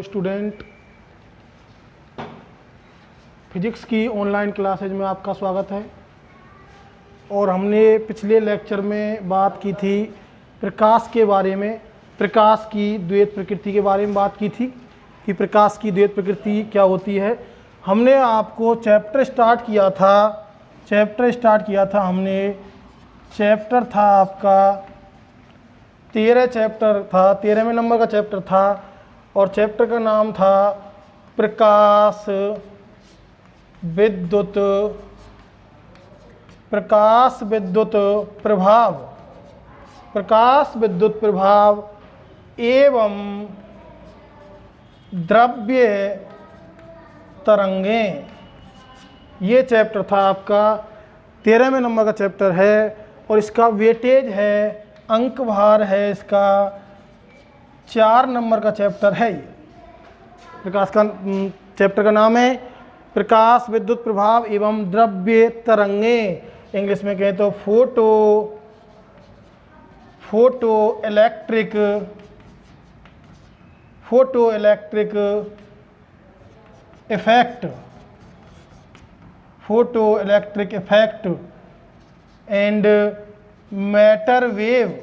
Student, physics की online classes में आपका स्वागत है। और हमने पिछले लेक्चर में बात की थी प्रकाश के बारे में, प्रकाश की द्वैत प्रकृति के बारे में बात की थी कि प्रकाश की द्वैत प्रकृति क्या होती है। हमने आपको चैप्टर स्टार्ट किया था हमने चैप्टर था आपका 13 चैप्टर था, 13वें नंबर का चैप्टर था और चैप्टर का नाम था प्रकाश विद्युत प्रभाव, प्रकाश विद्युत प्रभाव एवं द्रव्य तरंगें। ये चैप्टर था आपका 13वें नंबर का चैप्टर है और इसका वेटेज है, अंक भार है इसका 4 नंबर का चैप्टर है। प्रकाश का चैप्टर का नाम है प्रकाश विद्युत प्रभाव एवं द्रव्य तरंगें, इंग्लिश में कहें तो photo electric effect and matter wave,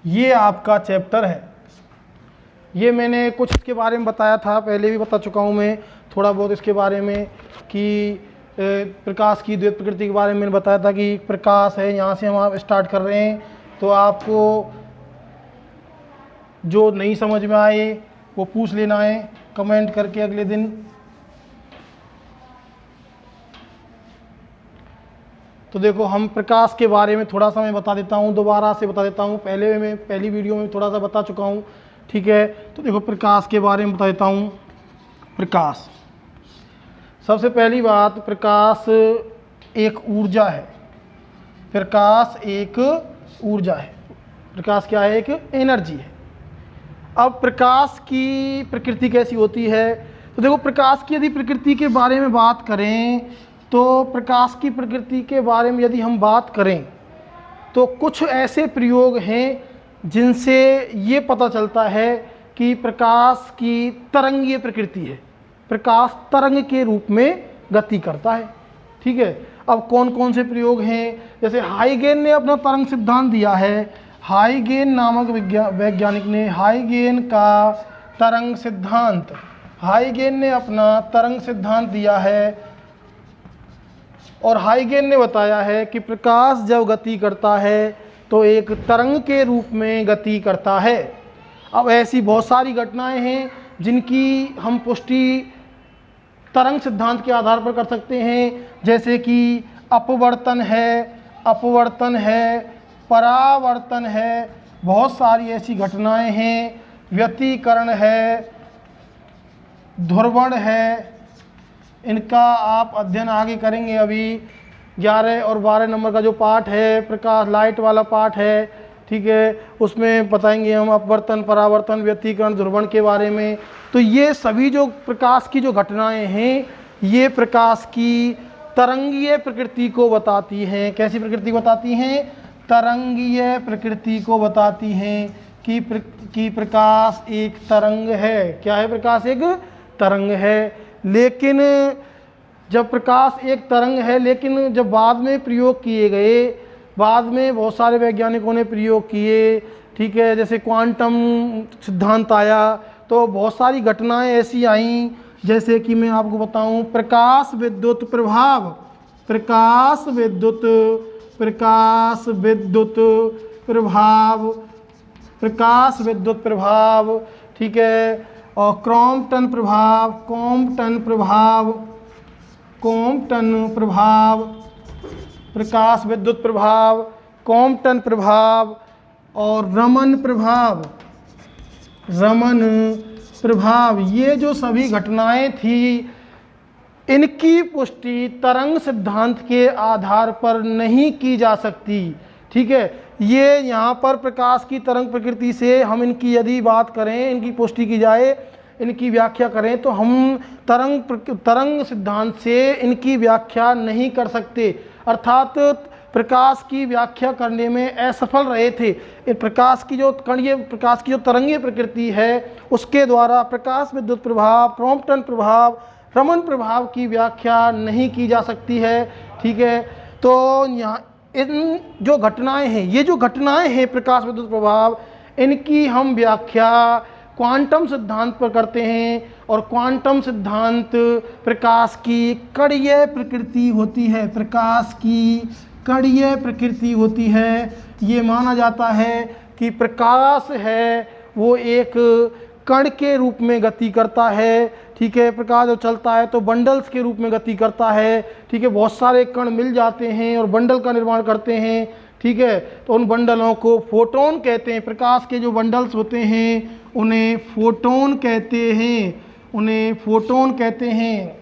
ये आपका चैप्टर है। ये मैंने कुछ इसके बारे में बताया था, पहले भी बता चुका हूँ मैं थोड़ा बहुत इसके बारे में कि प्रकाश की द्वैत प्रकृति के बारे में मैंने बताया था कि प्रकाश है, यहाँ से हम आप स्टार्ट कर रहे हैं। तो आपको जो नहीं समझ में आए वो पूछ लेना है कमेंट करके अगले दिन। तो देखो, हम प्रकाश के बारे में थोड़ा सा मैं बता देता हूँ, दोबारा से बता देता हूँ। पहली वीडियो में थोड़ा सा बता चुका हूँ, ठीक है। तो देखो, प्रकाश के बारे में बता देता हूँ। प्रकाश, सबसे पहली बात, प्रकाश एक ऊर्जा है। प्रकाश एक ऊर्जा है, प्रकाश क्या है? एक एनर्जी है। अब प्रकाश की प्रकृति कैसी होती है? तो देखो, प्रकाश की यदि प्रकृति के बारे में बात करें तो प्रकाश की प्रकृति के बारे में यदि हम बात करें तो कुछ ऐसे प्रयोग हैं जिनसे ये पता चलता है कि प्रकाश की तरंगीय प्रकृति है, प्रकाश तरंग के रूप में गति करता है, ठीक है। अब कौन कौन से प्रयोग हैं? जैसे हाइगेन ने अपना तरंग सिद्धांत दिया है, हाइगेन नामक वैज्ञानिक ने हाइगेन का तरंग सिद्धांत, हाइगेन ने अपना तरंग सिद्धांत दिया है और हाइगेन ने बताया है कि प्रकाश जब गति करता है तो एक तरंग के रूप में गति करता है। अब ऐसी बहुत सारी घटनाएं हैं जिनकी हम पुष्टि तरंग सिद्धांत के आधार पर कर सकते हैं, जैसे कि अपवर्तन है, परावर्तन है, बहुत सारी ऐसी घटनाएं हैं, व्यतिकरण है, ध्रुवण है। इनका आप अध्ययन आगे करेंगे। अभी 11 और 12 नंबर का जो पार्ट है, प्रकाश लाइट वाला पार्ट है, ठीक है, उसमें बताएंगे हम अपवर्तन, परावर्तन, व्यतिकरण, ध्रुवण के बारे में। तो ये सभी जो प्रकाश की जो घटनाएं हैं ये प्रकाश की तरंगीय प्रकृति को बताती हैं। कैसी प्रकृति को बताती हैं? तरंगीय प्रकृति को बताती हैं कि प्रकाश एक तरंग है। क्या है? प्रकाश एक तरंग है। लेकिन जब प्रकाश एक तरंग है, लेकिन जब बाद में प्रयोग किए गए, बाद में बहुत सारे वैज्ञानिकों ने प्रयोग किए, ठीक है, जैसे क्वांटम सिद्धांत आया तो बहुत सारी घटनाएं ऐसी आईं, जैसे कि मैं आपको बताऊं, प्रकाश विद्युत प्रभाव, ठीक है, और क्रॉम्पटन प्रभाव, प्रकाश विद्युत प्रभाव, कॉम्पटन प्रभाव और रमन प्रभाव, ये जो सभी घटनाएं थी इनकी पुष्टि तरंग सिद्धांत के आधार पर नहीं की जा सकती, ठीक है। ये यहाँ पर प्रकाश की तरंग प्रकृति से हम इनकी यदि बात करें, इनकी पुष्टि की जाए, इनकी व्याख्या करें तो हम तरंग सिद्धांत से इनकी व्याख्या नहीं कर सकते। अर्थात प्रकाश की व्याख्या करने में असफल रहे थे। प्रकाश की जो कणीय प्रकाश की जो तरंगीय प्रकृति है उसके द्वारा प्रकाश विद्युत प्रभाव, क्रॉम्पटन प्रभाव, रमन प्रभाव की व्याख्या नहीं की जा सकती है। ठीक है, तो यहाँ इन जो घटनाएं हैं, ये जो घटनाएं हैं प्रकाश विद्युत प्रभाव, इनकी हम व्याख्या क्वांटम सिद्धांत पर करते हैं। और क्वांटम सिद्धांत प्रकाश की कणीय प्रकृति होती है, प्रकाश की कणीय प्रकृति होती है। ये माना जाता है कि प्रकाश है वो एक कण के रूप में गति करता है। ठीक है, प्रकाश जो चलता है तो बंडल्स के रूप में गति करता है। ठीक है, बहुत सारे कण मिल जाते हैं और बंडल का निर्माण करते हैं। ठीक है, तो उन बंडलों को फोटोन कहते हैं। प्रकाश के जो बंडल्स होते हैं उन्हें फोटोन कहते हैं, उन्हें फोटोन कहते हैं,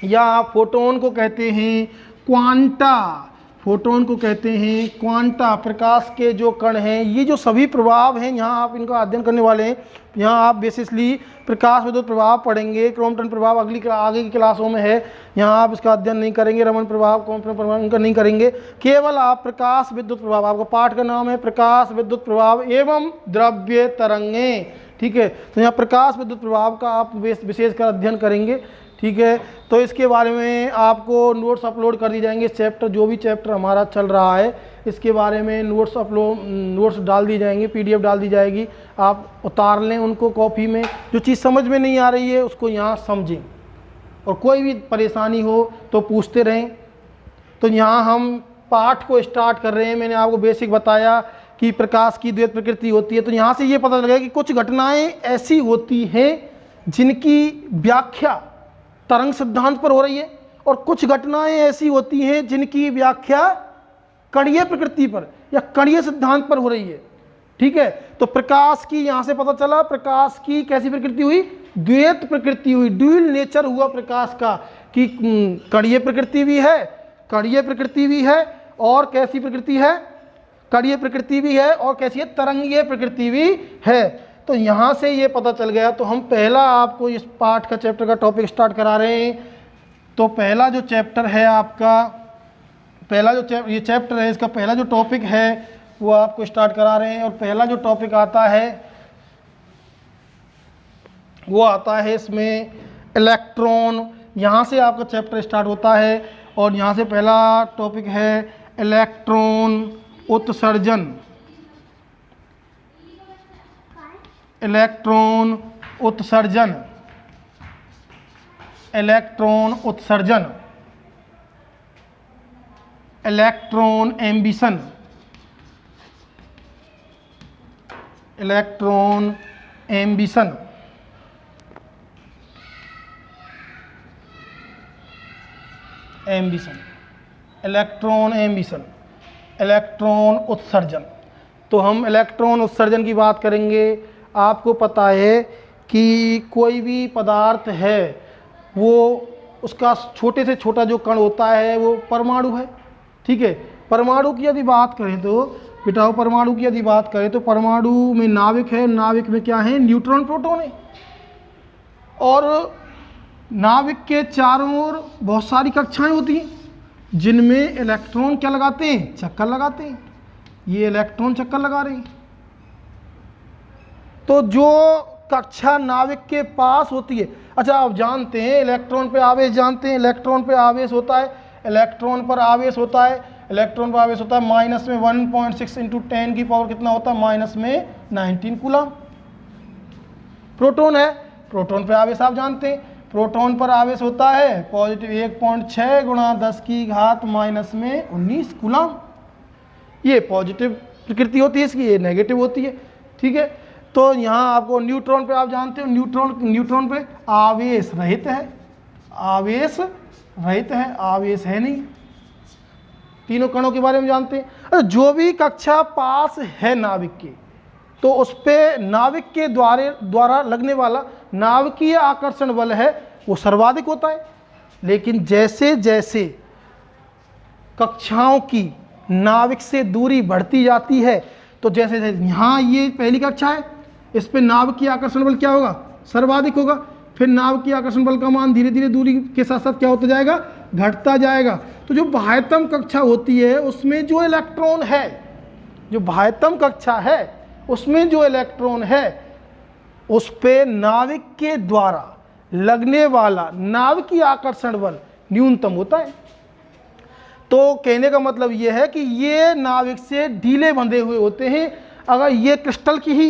या फोटोन को कहते हैं क्वांटा, फोटोन को कहते हैं क्वांटा। प्रकाश के जो कण हैं, ये जो सभी प्रभाव हैं यहाँ आप इनका अध्ययन करने वाले हैं। यहाँ आप बेसिसली प्रकाश विद्युत प्रभाव पढ़ेंगे, क्रॉम्पटन प्रभाव आगे की क्लासों में है, यहाँ आप इसका अध्ययन नहीं करेंगे। रमन प्रभाव, क्रॉम्पटन प्रभाव इनका नहीं करेंगे। केवल आप प्रकाश विद्युत प्रभाव, आपका पाठ का नाम है प्रकाश विद्युत प्रभाव एवं द्रव्य तरंगें। ठीक है, तो यहाँ प्रकाश विद्युत प्रभाव का आप विशेषकर अध्ययन करेंगे। ठीक है, तो इसके बारे में आपको नोट्स अपलोड कर दी जाएंगे। चैप्टर जो भी चैप्टर हमारा चल रहा है इसके बारे में नोट्स डाल दी जाएंगे, PDF डाल दी जाएगी। आप उतार लें उनको कॉपी में। जो चीज़ समझ में नहीं आ रही है उसको यहाँ समझें, और कोई भी परेशानी हो तो पूछते रहें। तो यहाँ हम पाठ को स्टार्ट कर रहे हैं। मैंने आपको बेसिक बताया कि प्रकाश की द्वैत प्रकृति होती है। तो यहाँ से ये पता चलेगा कि कुछ घटनाएं ऐसी होती हैं जिनकी व्याख्या तरंग सिद्धांत पर हो रही है, और कुछ घटनाएं ऐसी होती हैं जिनकी व्याख्या कणीय प्रकृति पर या कणीय सिद्धांत पर हो रही है। ठीक है, तो प्रकाश की यहाँ से पता चला प्रकाश की कैसी प्रकृति हुई, द्वैत प्रकृति हुई, ड्यूल नेचर हुआ प्रकाश का, कि कणीय प्रकृति भी है, कणीय प्रकृति भी है, और कैसी प्रकृति है, कणीय प्रकृति भी है, और कैसी है, तरंगीय प्रकृति भी है। तो यहाँ से ये पता चल गया। तो हम पहला आपको इस पाठ का चैप्टर का टॉपिक स्टार्ट करा रहे हैं। तो पहला जो चैप्टर है आपका, पहला जो ये चैप्टर है इसका पहला जो टॉपिक है वो आपको स्टार्ट करा रहे हैं। और पहला जो टॉपिक आता है वो आता है इसमें इलेक्ट्रॉन। यहाँ से आपका चैप्टर स्टार्ट होता है, और यहाँ से पहला टॉपिक है इलेक्ट्रॉन उत्सर्जन, इलेक्ट्रॉन उत्सर्जन, इलेक्ट्रॉन उत्सर्जन, electron ambition, electron ambition, ambition, electron ambition, electron उत्सर्जन। तो हम इलेक्ट्रॉन उत्सर्जन की बात करेंगे। आपको पता है कि कोई भी पदार्थ है वो उसका छोटे से छोटा जो कण होता है वो परमाणु है। ठीक है, परमाणु की यदि बात करें तो बेटा, परमाणु की यदि बात करें तो परमाणु में नाविक है, नाविक में क्या है, न्यूट्रॉन प्रोटॉन है, और नाविक के चारों ओर बहुत सारी कक्षाएं होती हैं जिनमें इलेक्ट्रॉन क्या लगाते हैं, चक्कर लगाते हैं। ये इलेक्ट्रॉन चक्कर लगा रहे हैं। तो जो कक्षा नाविक के पास होती है, अच्छा आप जानते हैं इलेक्ट्रॉन पे आवेश जानते हैं, इलेक्ट्रॉन पे आवेश होता है, इलेक्ट्रॉन पर आवेश होता है, इलेक्ट्रॉन पर आवेश होता है माइनस में 1.6 इंटू 10 की पावर कितना होता है, माइनस में 19 कूलम। प्रोटॉन है, प्रोटॉन पे आवेश आप जानते हैं, प्रोटॉन पर आवेश होता है पॉजिटिव 1.6 गुणा 10 की घात माइनस में 19 कूलम। ये पॉजिटिव प्रकृति होती है इसकी, ये नेगेटिव होती है। ठीक है, तो यहाँ आपको न्यूट्रॉन पे आप जानते हो, न्यूट्रॉन पे आवेश रहित है, आवेश रहित है, आवेश है नहीं। तीनों कणों के बारे में जानते हैं। जो भी कक्षा पास है नाविक के, तो उस पे नाविक के द्वारा लगने वाला नाविकीय आकर्षण बल है वो सर्वाधिक होता है। लेकिन जैसे जैसे कक्षाओं की नाविक से दूरी बढ़ती जाती है, तो जैसे जैसे यहाँ ये पहली कक्षा है, इस पे नाविकीय आकर्षण बल क्या होगा, सर्वाधिक होगा। फिर नाविकीय आकर्षण बल का मान धीरे धीरे दूरी के साथ साथ क्या होता जाएगा, घटता जाएगा। तो जो बाह्यतम कक्षा होती है उसमें जो इलेक्ट्रॉन है, जो बाह्यतम कक्षा है उसमें जो इलेक्ट्रॉन है उस पे नाविक के द्वारा लगने वाला नाभिकीय आकर्षण बल न्यूनतम होता है। तो कहने का मतलब ये है कि ये नाविक से ढीले बंधे हुए होते हैं। अगर ये क्रिस्टल की ही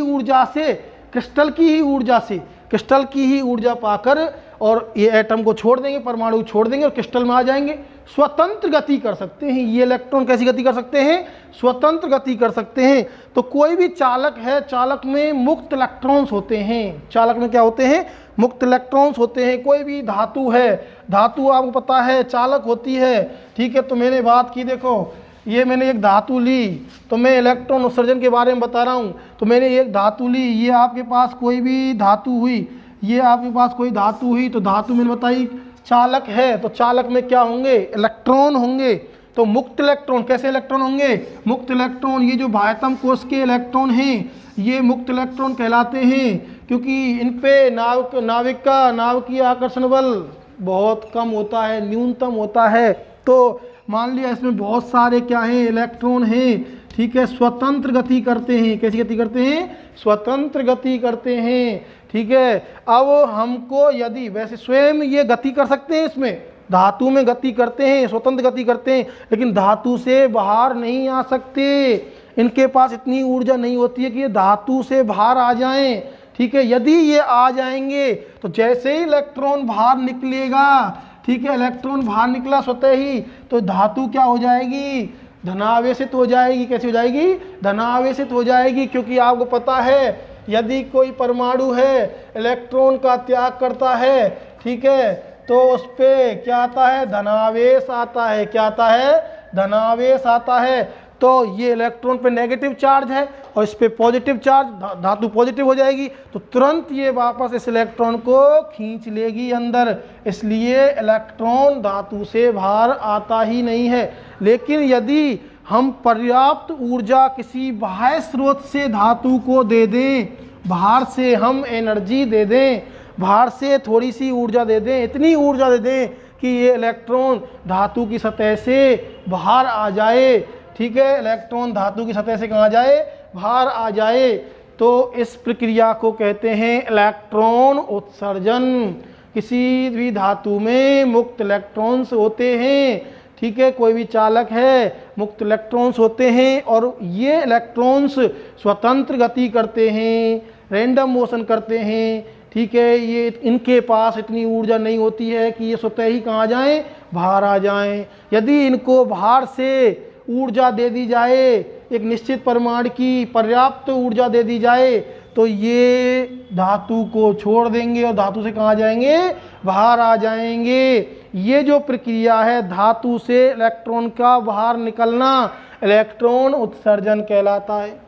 ऊर्जा पाकर और ये एटम को छोड़ देंगे, परमाणु छोड़ देंगे और क्रिस्टल में आ जाएंगे, स्वतंत्र गति कर सकते हैं। ये इलेक्ट्रॉन कैसी गति कर सकते हैं? स्वतंत्र गति कर सकते हैं। तो कोई भी चालक है, चालक में मुक्त इलेक्ट्रॉन्स होते हैं। चालक में क्या होते हैं? मुक्त इलेक्ट्रॉन्स होते हैं। कोई भी धातु है, धातु आपको पता है चालक होती है, ठीक है। तो मैंने बात की, देखो ये मैंने एक धातु ली, तो मैं इलेक्ट्रॉन उत्सर्जन के बारे में बता रहा हूँ। तो मैंने एक धातु ली, ये आपके पास कोई भी धातु हुई, ये आपके पास कोई धातु हुई, तो धातु मैंने बताई चालक है। तो चालक में क्या होंगे? इलेक्ट्रॉन होंगे। तो मुक्त इलेक्ट्रॉन, कैसे इलेक्ट्रॉन होंगे? मुक्त इलेक्ट्रॉन। ये जो बाह्यतम कोश के इलेक्ट्रॉन हैं ये मुक्त इलेक्ट्रॉन कहलाते हैं, क्योंकि इन पे नाभिकीय आकर्षण बल बहुत कम होता है, न्यूनतम होता है। तो मान लिया इसमें बहुत सारे क्या हैं? इलेक्ट्रॉन हैं, ठीक है। स्वतंत्र गति करते हैं। कैसी गति करते हैं? स्वतंत्र गति करते हैं, ठीक है। अब हमको यदि वैसे स्वयं ये गति कर सकते हैं, इसमें धातु में गति करते हैं, स्वतंत्र गति करते हैं, लेकिन धातु से बाहर नहीं आ सकते। इनके पास इतनी ऊर्जा नहीं होती है कि ये धातु से बाहर आ जाएं, ठीक है। यदि ये आ जाएंगे तो जैसे ही इलेक्ट्रॉन बाहर निकलेगा, ठीक है, इलेक्ट्रॉन बाहर निकला स्वतः ही, तो धातु क्या हो जाएगी? धनावेशित हो जाएगी। कैसी हो जाएगी? धनावेशित हो जाएगी। क्योंकि आपको पता है यदि कोई परमाणु है इलेक्ट्रॉन का त्याग करता है, ठीक है, तो उस पर क्या आता है? धनावेश आता है। क्या आता है? धनावेश आता है। तो ये इलेक्ट्रॉन पे नेगेटिव चार्ज है और इस पे पॉजिटिव चार्ज, धातु पॉजिटिव हो जाएगी, तो तुरंत ये वापस इस इलेक्ट्रॉन को खींच लेगी अंदर। इसलिए इलेक्ट्रॉन धातु से बाहर आता ही नहीं है। लेकिन यदि हम पर्याप्त ऊर्जा किसी बाह्य स्रोत से धातु को दे दें, बाहर से हम एनर्जी दे दें, बाहर से थोड़ी सी ऊर्जा दे दें, इतनी ऊर्जा दे दें कि ये इलेक्ट्रॉन धातु की सतह से बाहर आ जाए, ठीक है, इलेक्ट्रॉन धातु की सतह से कहाँ जाए? बाहर आ जाए, तो इस प्रक्रिया को कहते हैं इलेक्ट्रॉन उत्सर्जन। किसी भी धातु में मुक्त इलेक्ट्रॉन्स होते हैं, ठीक है, कोई भी चालक है, मुक्त इलेक्ट्रॉन्स होते हैं और ये इलेक्ट्रॉन्स स्वतंत्र गति करते हैं, रैंडम मोशन करते हैं, ठीक है। ये इनके पास इतनी ऊर्जा नहीं होती है कि ये स्वतः ही कहाँ जाएं? बाहर आ जाएं। यदि इनको बाहर से ऊर्जा दे दी जाए, एक निश्चित परिमाण की पर्याप्त ऊर्जा दे दी जाए, तो ये धातु को छोड़ देंगे और धातु से कहाँ जाएंगे? बाहर आ जाएंगे। ये जो प्रक्रिया है धातु से इलेक्ट्रॉन का बाहर निकलना, इलेक्ट्रॉन उत्सर्जन कहलाता है।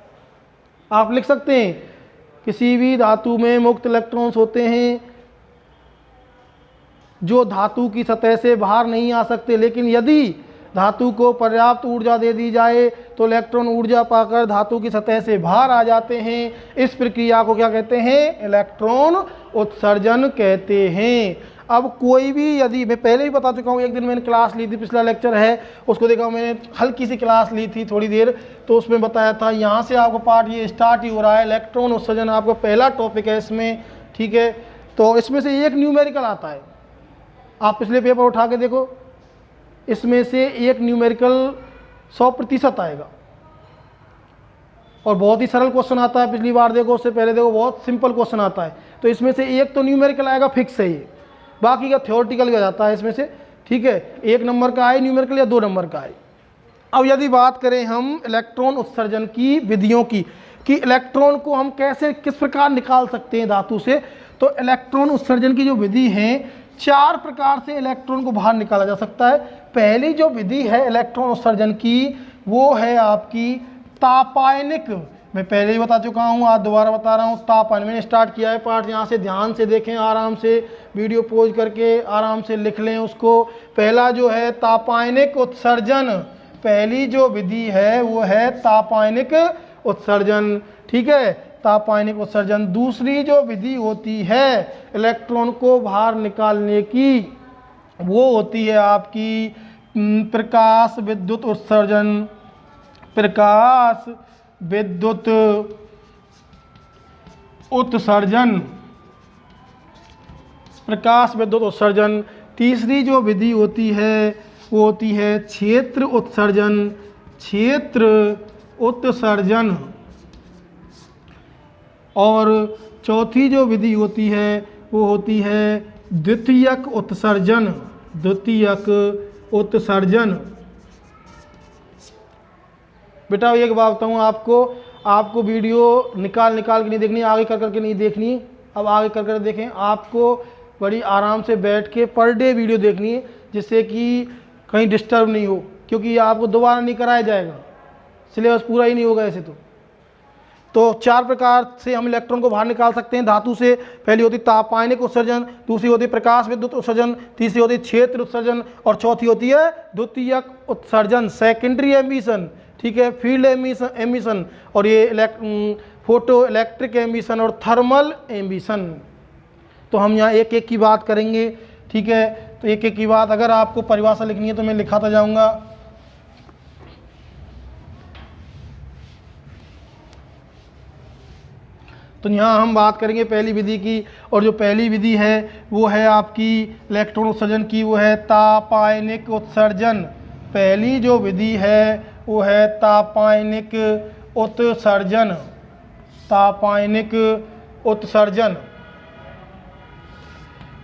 आप लिख सकते हैं किसी भी धातु में मुक्त इलेक्ट्रॉन्स होते हैं जो धातु की सतह से बाहर नहीं आ सकते, लेकिन यदि धातु को पर्याप्त ऊर्जा दे दी जाए तो इलेक्ट्रॉन ऊर्जा पाकर धातु की सतह से बाहर आ जाते हैं। इस प्रक्रिया को क्या कहते हैं? इलेक्ट्रॉन उत्सर्जन कहते हैं। अब कोई भी, यदि मैं पहले ही बता चुका हूँ, एक दिन मैंने क्लास ली थी, पिछला लेक्चर है उसको देखा, मैंने हल्की सी क्लास ली थी थोड़ी देर, तो उसमें बताया था यहाँ से आपको पार्ट ये स्टार्ट ही हो रहा है। इलेक्ट्रॉन उत्सर्जन आपका पहला टॉपिक है इसमें, ठीक है। तो इसमें से एक न्यूमेरिकल आता है, आप पिछले पेपर उठा के देखो, इसमें से एक न्यूमेरिकल 100% आएगा और बहुत ही सरल क्वेश्चन आता है। पिछली बार देखो, उससे पहले देखो, बहुत सिंपल क्वेश्चन आता है। तो इसमें से एक तो न्यूमेरिकल आएगा, फिक्स है ये, बाकी का थ्योरेटिकल का जाता है इसमें से, ठीक है। 1 नंबर का आए न्यूमेरिकल या 2 नंबर का आए। अब यदि बात करें हम इलेक्ट्रॉन उत्सर्जन की विधियों की, कि इलेक्ट्रॉन को हम कैसे, किस प्रकार निकाल सकते हैं धातु से, तो इलेक्ट्रॉन उत्सर्जन की जो विधि है, 4 प्रकार से इलेक्ट्रॉन को बाहर निकाला जा सकता है। पहली जो विधि है इलेक्ट्रॉन उत्सर्जन की, वो है आपकी तापायनिक। मैं पहले ही बता चुका हूँ, आज दोबारा बता रहा हूँ। तापायनिक मैंने स्टार्ट किया है पार्ट, यहाँ से ध्यान से देखें, आराम से वीडियो पॉज करके आराम से लिख लें उसको। पहला जो है तापायनिक उत्सर्जन, पहली जो विधि है वो है तापायनिक उत्सर्जन, ठीक है, तापायनिक उत्सर्जन। दूसरी जो विधि होती है इलेक्ट्रॉन को बाहर निकालने की, वो होती है आपकी प्रकाश विद्युत उत्सर्जन। प्रकाश विद्युत उत्सर्जन, प्रकाश विद्युत उत्सर्जन। तीसरी जो विधि होती है वो होती है क्षेत्र उत्सर्जन। क्षेत्र उत्सर्जन। और चौथी जो विधि होती है वो होती है द्वितीयक उत्सर्जन। द्वितीयक उत्सर्जन। बेटा एक बात बताऊँ आपको वीडियो निकाल के नहीं देखनी, आगे कर के नहीं देखनी। अब आगे कर देखें, आपको बड़ी आराम से बैठ के पर डे वीडियो देखनी है, जिससे कि कहीं डिस्टर्ब नहीं हो, क्योंकि ये आपको दोबारा नहीं कराया जाएगा, सिलेबस पूरा ही नहीं होगा ऐसे। तो 4 प्रकार से हम इलेक्ट्रॉन को बाहर निकाल सकते हैं धातु से। पहली होती तापायनिक उत्सर्जन, दूसरी होती प्रकाश विद्युत उत्सर्जन, तीसरी होती क्षेत्र उत्सर्जन, और चौथी होती है द्वितीयक उत्सर्जन, सेकेंडरी एमिशन। ठीक है, फील्ड एमिशन, और ये फोटो इलेक्ट्रिक एमिशन और थर्मल एमिशन। तो हम यहाँ एक एक की बात करेंगे। ठीक है, तो एक एक की बात, अगर आपको परिभाषा लिखनी है तो मैं लिखाता जाऊँगा। तो यहाँ हम बात करेंगे पहली विधि की, और जो पहली विधि है वो है आपकी इलेक्ट्रॉन उत्सर्जन की, वो है तापायनिक उत्सर्जन। पहली जो विधि है वो है तापायनिक उत्सर्जन। तापायनिक उत्सर्जन।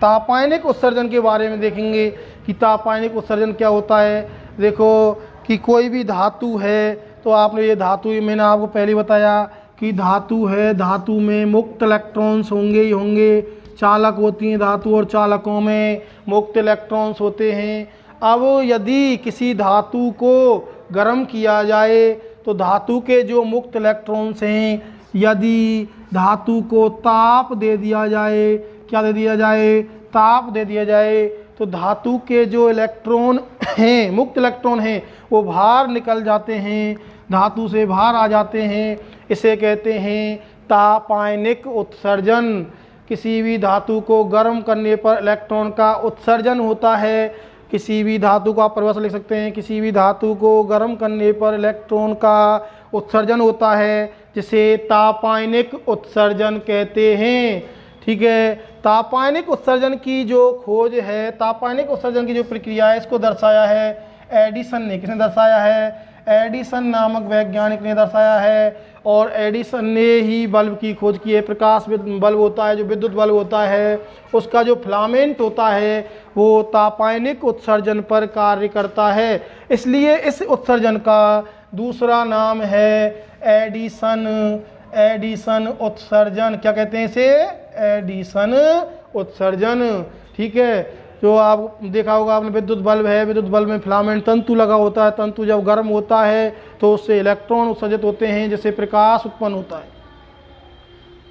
तापायनिक उत्सर्जन के बारे में देखेंगे कि तापायनिक उत्सर्जन क्या होता है। देखो कि कोई भी धातु है, तो आपने ये धातु, मैंने आपको पहले बताया कि धातु है, धातु में मुक्त इलेक्ट्रॉन्स होंगे ही होंगे। चालक होती हैं धातु, और चालकों में मुक्त इलेक्ट्रॉन्स होते हैं। अब यदि किसी धातु को गर्म किया जाए तो धातु के जो मुक्त इलेक्ट्रॉन्स हैं, यदि धातु को ताप दे दिया जाए, क्या दे दिया जाए, ताप दे दिया जाए, तो धातु के जो इलेक्ट्रॉन हैं, मुक्त इलेक्ट्रॉन हैं, वो बाहर निकल जाते हैं, धातु से बाहर आ जाते हैं। इसे कहते हैं तापायनिक उत्सर्जन। किसी भी धातु को गर्म करने पर इलेक्ट्रॉन का उत्सर्जन होता है। किसी भी धातु को आप परिभाषा लिख सकते हैं, किसी भी धातु को गर्म करने पर इलेक्ट्रॉन का उत्सर्जन होता है, जिसे तापायनिक उत्सर्जन कहते हैं। ठीक है, तापायनिक उत्सर्जन की जो खोज है, तापायनिक उत्सर्जन की जो प्रक्रिया है, इसको दर्शाया है एडिसन ने। किसने दर्शाया है? एडिसन नामक वैज्ञानिक ने दर्शाया है। और एडिसन ने ही बल्ब की खोज की है। प्रकाश बल्ब होता है, जो विद्युत बल्ब होता है, उसका जो फिलामेंट होता है वो तापायनिक उत्सर्जन पर कार्य करता है। इसलिए इस उत्सर्जन का दूसरा नाम है एडिसन। एडिसन उत्सर्जन, क्या कहते हैं इसे? एडिसन उत्सर्जन। ठीक है, जो आप देखा होगा आपने, विद्युत बल्ब है, विद्युत बल्ब में फिलामेंट तंतु लगा होता है। तंतु जब गर्म होता है तो उससे इलेक्ट्रॉन उत्सर्जित होते हैं, जिससे प्रकाश उत्पन्न होता है।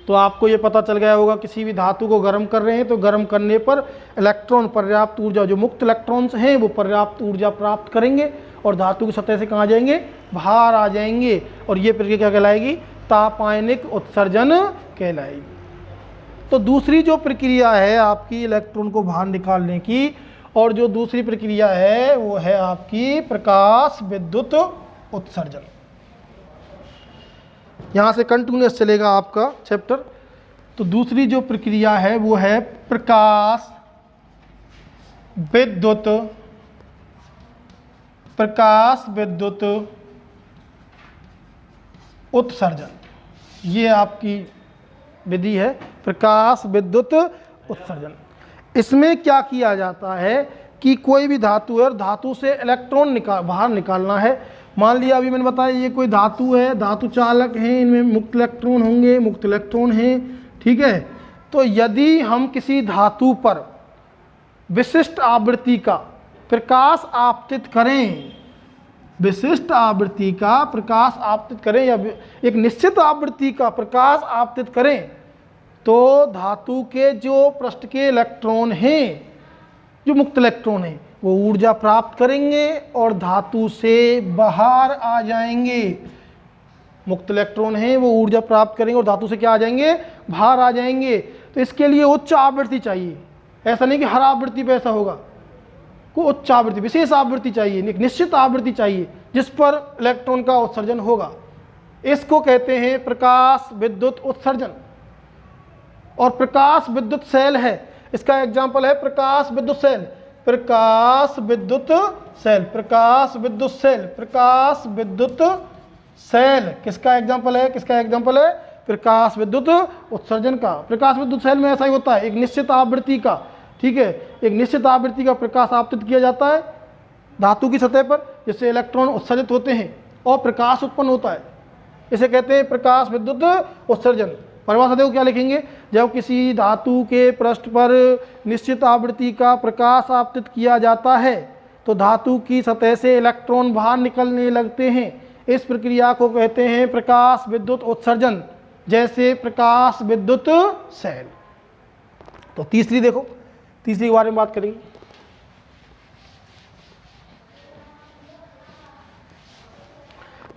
तो आपको ये पता चल गया होगा, किसी भी धातु को गर्म कर रहे हैं तो गर्म करने पर इलेक्ट्रॉन पर्याप्त ऊर्जा, जो मुक्त इलेक्ट्रॉन्स हैं वो पर्याप्त ऊर्जा प्राप्त करेंगे और धातु की सतह से कहाँ जाएंगे? बाहर आ जाएंगे। और ये प्रक्रिया क्या कहलाएगी? तापायनिक उत्सर्जन कहलाएगी। तो दूसरी जो प्रक्रिया है आपकी इलेक्ट्रॉन को बाहर निकालने की, और जो दूसरी प्रक्रिया है वो है आपकी प्रकाश विद्युत उत्सर्जन। यहाँ से कंटिन्यूअस चलेगा आपका चैप्टर। तो दूसरी जो प्रक्रिया है वो है प्रकाश विद्युत उत्सर्जन। ये आपकी विधि है प्रकाश विद्युत उत्सर्जन। इसमें क्या किया जाता है कि कोई भी धातु है और धातु से इलेक्ट्रॉन बाहर निकालना है। मान लिया अभी मैंने बताया ये कोई धातु है, धातु चालक हैं, इनमें मुक्त इलेक्ट्रॉन होंगे, मुक्त इलेक्ट्रॉन हैं। ठीक है, तो यदि हम किसी धातु पर विशिष्ट आवृत्ति का प्रकाश आपतित करें, विशिष्ट आवृत्ति का प्रकाश आपतित करें, या एक निश्चित आवृत्ति का प्रकाश आपतित करें, तो धातु के जो पृष्ठ के इलेक्ट्रॉन हैं, जो मुक्त इलेक्ट्रॉन हैं, वो ऊर्जा प्राप्त करेंगे और धातु से बाहर आ जाएंगे। मुक्त इलेक्ट्रॉन हैं वो ऊर्जा प्राप्त करेंगे और धातु से क्या आ जाएंगे? बाहर आ जाएंगे। तो इसके लिए उच्च आवृत्ति चाहिए। ऐसा नहीं कि हर आवृत्ति पे ऐसा होगा। को उच्च आवृत्ति, विशेष आवृत्ति चाहिए, एक निश्चित आवृत्ति चाहिए जिस पर इलेक्ट्रॉन का उत्सर्जन होगा। इसको कहते हैं प्रकाश विद्युत उत्सर्जन। और प्रकाश विद्युत सेल है, इसका एग्जाम्पल है प्रकाश विद्युत सेल, प्रकाश विद्युत सेल, प्रकाश विद्युत सेल, प्रकाश विद्युत सेल किसका एग्जाम्पल है, किसका एग्जाम्पल है, प्रकाश विद्युत उत्सर्जन का। प्रकाश विद्युत सेल में ऐसा ही होता है, एक निश्चित आवृत्ति का, ठीक है, एक निश्चित आवृत्ति का प्रकाश आपतित किया जाता है धातु की सतह पर, जिससे इलेक्ट्रॉन उत्सर्जित होते हैं और प्रकाश उत्पन्न होता है। इसे कहते हैं प्रकाश विद्युत उत्सर्जन। परिभाषा देखो क्या लिखेंगे, जब किसी धातु के पृष्ठ पर निश्चित आवृत्ति का प्रकाश आपतित किया जाता है तो धातु की सतह से इलेक्ट्रॉन बाहर निकलने लगते हैं। इस प्रक्रिया को कहते हैं प्रकाश विद्युत उत्सर्जन, जैसे प्रकाश विद्युत सेल। तो तीसरी देखो, तीसरी के बारे में बात करेंगे।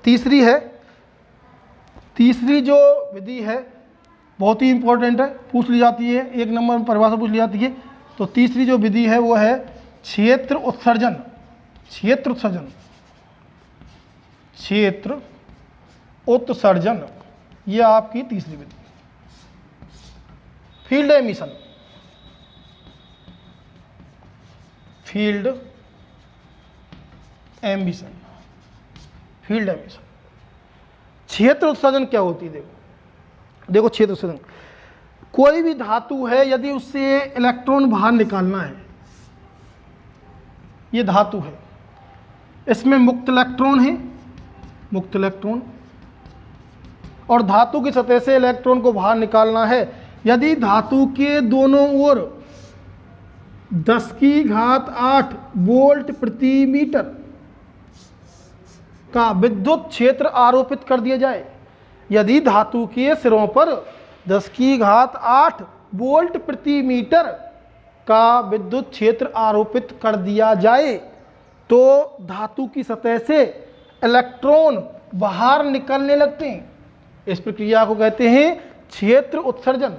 तीसरी है, तीसरी जो विधि है बहुत ही इंपॉर्टेंट है, पूछ ली जाती है, एक नंबर में परिभाषा पूछ ली जाती है। तो तीसरी जो विधि है वो है क्षेत्र उत्सर्जन। क्षेत्र उत्सर्जन, क्षेत्र उत्सर्जन, ये आपकी तीसरी विधि। Field emission, field emission, field emission. क्षेत्र उत्सर्जन क्या होती है, देखो क्षेत्र उत्सर्जन, कोई भी धातु है यदि उससे इलेक्ट्रॉन बाहर निकालना है, ये धातु है, इसमें मुक्त इलेक्ट्रॉन है, मुक्त इलेक्ट्रॉन, और धातु की सतह से इलेक्ट्रॉन को बाहर निकालना है। यदि धातु के दोनों ओर 10⁸ वोल्ट प्रति मीटर का विद्युत क्षेत्र आरोपित कर दिया जाए, यदि धातु के सिरों पर 10⁸ वोल्ट प्रति मीटर का विद्युत क्षेत्र आरोपित कर दिया जाए तो धातु की सतह से इलेक्ट्रॉन बाहर निकलने लगते हैं। इस प्रक्रिया को कहते हैं क्षेत्र उत्सर्जन।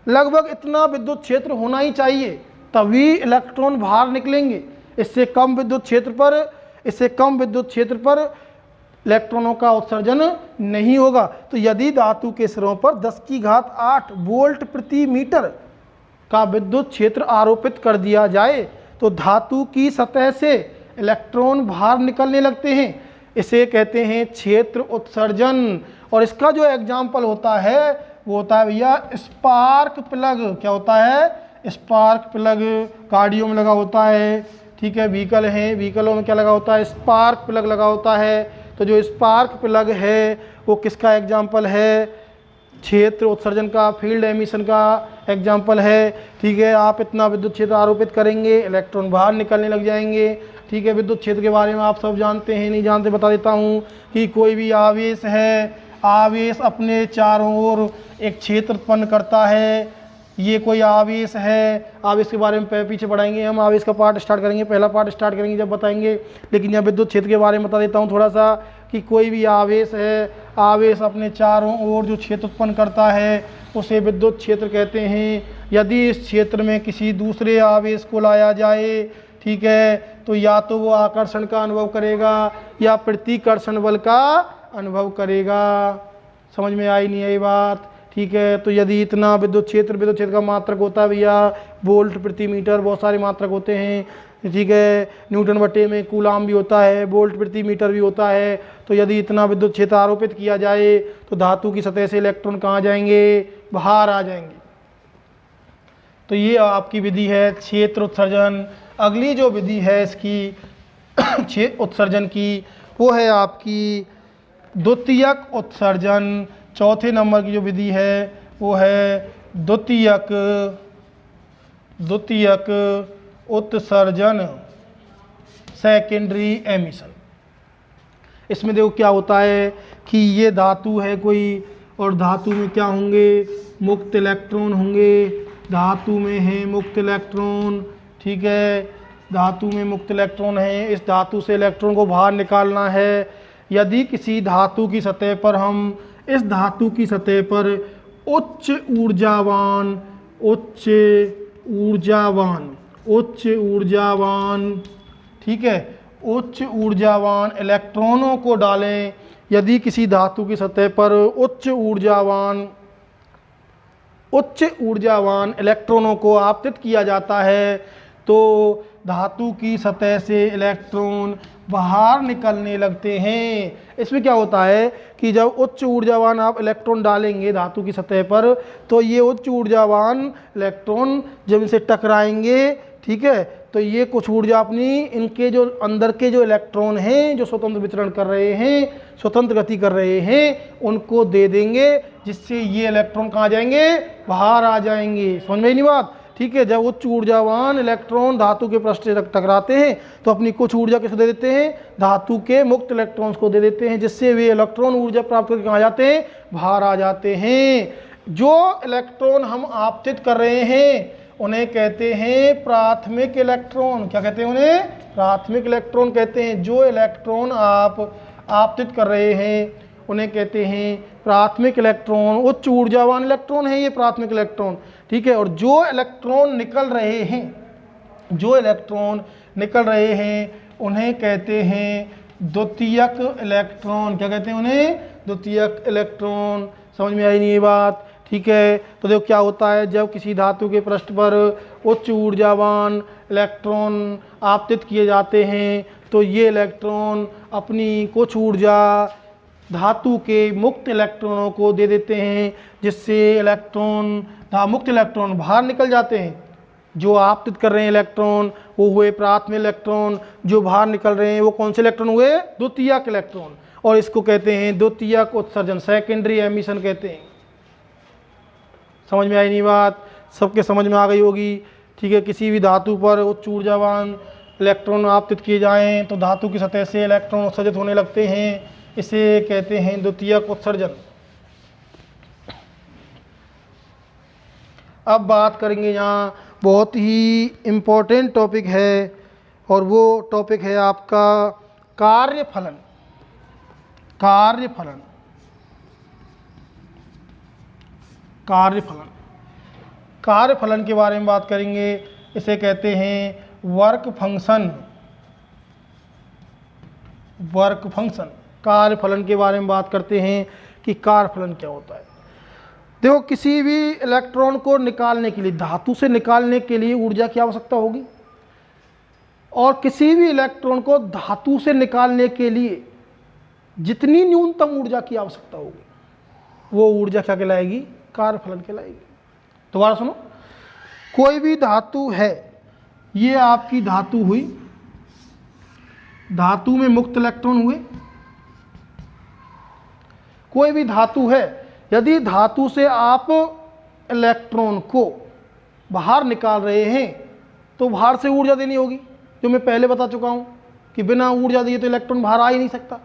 लगभग इतना विद्युत क्षेत्र होना ही चाहिए तभी इलेक्ट्रॉन बाहर निकलेंगे। इससे कम विद्युत क्षेत्र पर इलेक्ट्रॉनों का उत्सर्जन नहीं होगा। तो यदि धातु के सिरों पर 10⁸ वोल्ट प्रति मीटर का विद्युत क्षेत्र आरोपित कर दिया जाए तो धातु की सतह से इलेक्ट्रॉन बाहर निकलने लगते हैं। इसे कहते हैं क्षेत्र उत्सर्जन। और इसका जो एग्जाम्पल होता है वो होता है भैया स्पार्क प्लग। क्या होता है? Spark plug. गाड़ियों में लगा होता है, ठीक है, व्हीकल है, व्हीकलों में क्या लगा होता है? स्पार्क प्लग लगा होता है। तो जो स्पार्क प्लग है वो किसका एग्जाम्पल है? क्षेत्र उत्सर्जन का, फील्ड एमिशन का एग्जाम्पल है। ठीक है, आप इतना विद्युत क्षेत्र आरोपित करेंगे, इलेक्ट्रॉन बाहर निकलने लग जाएंगे। ठीक है, विद्युत क्षेत्र के बारे में आप सब जानते हैं, नहीं जानते बता देता हूँ कि कोई भी आवेश है, आवेश अपने चारों ओर एक क्षेत्र उत्पन्न करता है। ये कोई आवेश है, आवेश के बारे में पीछे पढ़ाएंगे हम, आवेश का पार्ट स्टार्ट करेंगे, पहला पार्ट स्टार्ट करेंगे जब बताएंगे। लेकिन यहाँ विद्युत क्षेत्र के बारे में बता देता हूँ थोड़ा सा कि कोई भी आवेश है, आवेश अपने चारों ओर जो क्षेत्र उत्पन्न करता है उसे विद्युत क्षेत्र कहते हैं। यदि इस क्षेत्र में किसी दूसरे आवेश को लाया जाए, ठीक है, तो या तो वो आकर्षण का अनुभव करेगा या प्रतिकर्षण बल का अनुभव करेगा। समझ में आई नहीं आई बात? ठीक है, तो यदि इतना विद्युत क्षेत्र का मात्रक होता है भैया वोल्ट प्रति मीटर, बहुत सारे मात्रक होते हैं, ठीक है, न्यूटन बटे में कूलाम भी होता है, वोल्ट प्रति मीटर भी होता है। तो यदि इतना विद्युत क्षेत्र आरोपित किया जाए तो धातु की सतह से इलेक्ट्रॉन कहाँ जाएंगे? बाहर आ जाएंगे। तो ये आपकी विधि है क्षेत्र उत्सर्जन। अगली जो विधि है इसकी क्षेत्र उत्सर्जन की वो है आपकी द्वितीयक उत्सर्जन। चौथे नंबर की जो विधि है वो है द्वितीयक उत्सर्जन, सेकेंडरी एमिशन। इसमें देखो क्या होता है कि ये धातु है कोई, और धातु में क्या होंगे? मुक्त इलेक्ट्रॉन होंगे। धातु में है मुक्त इलेक्ट्रॉन, ठीक है, धातु में मुक्त इलेक्ट्रॉन है। इस धातु से इलेक्ट्रॉन को बाहर निकालना है। यदि किसी धातु की सतह पर हम इस धातु की सतह पर उच्च उच्च ऊर्जावान, ठीक है, उच्च ऊर्जावान इलेक्ट्रॉनों को डालें। यदि किसी धातु की सतह पर उच्च ऊर्जावान इलेक्ट्रॉनों को आपतित किया जाता है तो धातु की सतह से इलेक्ट्रॉन बाहर निकलने लगते हैं। इसमें क्या होता है कि जब उच्च ऊर्जावान आप इलेक्ट्रॉन डालेंगे धातु की सतह पर तो ये उच्च ऊर्जावान इलेक्ट्रॉन जब इनसे टकराएंगे, ठीक है, तो ये कुछ ऊर्जा अपनी इनके जो अंदर के जो इलेक्ट्रॉन हैं जो स्वतंत्र विचरण कर रहे हैं, स्वतंत्र गति कर रहे हैं, उनको दे देंगे, जिससे ये इलेक्ट्रॉन कहाँ जाएंगे, बाहर आ जाएंगे। समझ में नहीं बात, ठीक है। जब उच्च ऊर्जावान इलेक्ट्रॉन धातु के पृष्ठ से टकराते हैं तो अपनी कुछ ऊर्जा किसको दे देते हैं, धातु के मुक्त इलेक्ट्रॉन्स को दे देते हैं, जिससे वे इलेक्ट्रॉन ऊर्जा प्राप्त करके कहाँ जाते हैं, बाहर आ जाते हैं। जो इलेक्ट्रॉन हम आपतित कर रहे हैं उन्हें कहते हैं प्राथमिक इलेक्ट्रॉन। क्या कहते हैं उन्हें, प्राथमिक इलेक्ट्रॉन कहते हैं। जो इलेक्ट्रॉन आप आपतित कर रहे हैं उन्हें कहते हैं प्राथमिक इलेक्ट्रॉन। उच्च ऊर्जावान इलेक्ट्रॉन है ये प्राथमिक इलेक्ट्रॉन, ठीक है। और जो इलेक्ट्रॉन निकल रहे हैं उन्हें कहते हैं द्वितीयक इलेक्ट्रॉन। क्या कहते हैं उन्हें, द्वितीयक इलेक्ट्रॉन। समझ में आई नहीं ये बात, ठीक है। तो देखो क्या होता है, जब किसी धातु के पृष्ठ पर उच्च ऊर्जावान इलेक्ट्रॉन आपतित किए जाते हैं तो ये इलेक्ट्रॉन अपनी कुछ ऊर्जा धातु के मुक्त इलेक्ट्रॉनों को दे देते हैं, जिससे मुक्त इलेक्ट्रॉन बाहर निकल जाते हैं। जो आपतित कर रहे हैं इलेक्ट्रॉन वो हुए प्राथमिक इलेक्ट्रॉन, जो बाहर निकल रहे हैं वो कौन से इलेक्ट्रॉन हुए, द्वितीयक इलेक्ट्रॉन। और इसको कहते हैं द्वितीयक उत्सर्जन, सेकेंडरी एमिशन कहते हैं। समझ में आई नहीं बात, सबके समझ में आ गई होगी, ठीक है। किसी भी धातु पर उच्च ऊर्जावान इलेक्ट्रॉन आपतित किए जाएं तो धातु की सतह से इलेक्ट्रॉन उत्सर्जित होने लगते हैं, इसे कहते हैं द्वितीयक उत्सर्जन। अब बात करेंगे, यहाँ बहुत ही इम्पोर्टेंट टॉपिक है और वो टॉपिक है आपका कार्यफलन। कार्यफलन कार्यफलन के बारे में बात करेंगे। इसे कहते हैं वर्क फंक्शन। कार्यफलन के बारे में बात करते हैं कि कार्यफलन क्या होता है। देखो, किसी भी इलेक्ट्रॉन को निकालने के लिए, धातु से निकालने के लिए ऊर्जा की आवश्यकता होगी, और किसी भी इलेक्ट्रॉन को धातु से निकालने के लिए जितनी न्यूनतम ऊर्जा की आवश्यकता होगी वो ऊर्जा क्या कहलाएगी, कार्यफलन कहलाएगी। दोबारा सुनो, कोई भी धातु है, ये आपकी धातु हुई, धातु में मुक्त इलेक्ट्रॉन हुए। कोई भी धातु है, यदि धातु से आप इलेक्ट्रॉन को बाहर निकाल रहे हैं तो बाहर से ऊर्जा देनी होगी, जो मैं पहले बता चुका हूं कि बिना ऊर्जा दिए तो इलेक्ट्रॉन बाहर आ ही नहीं सकता।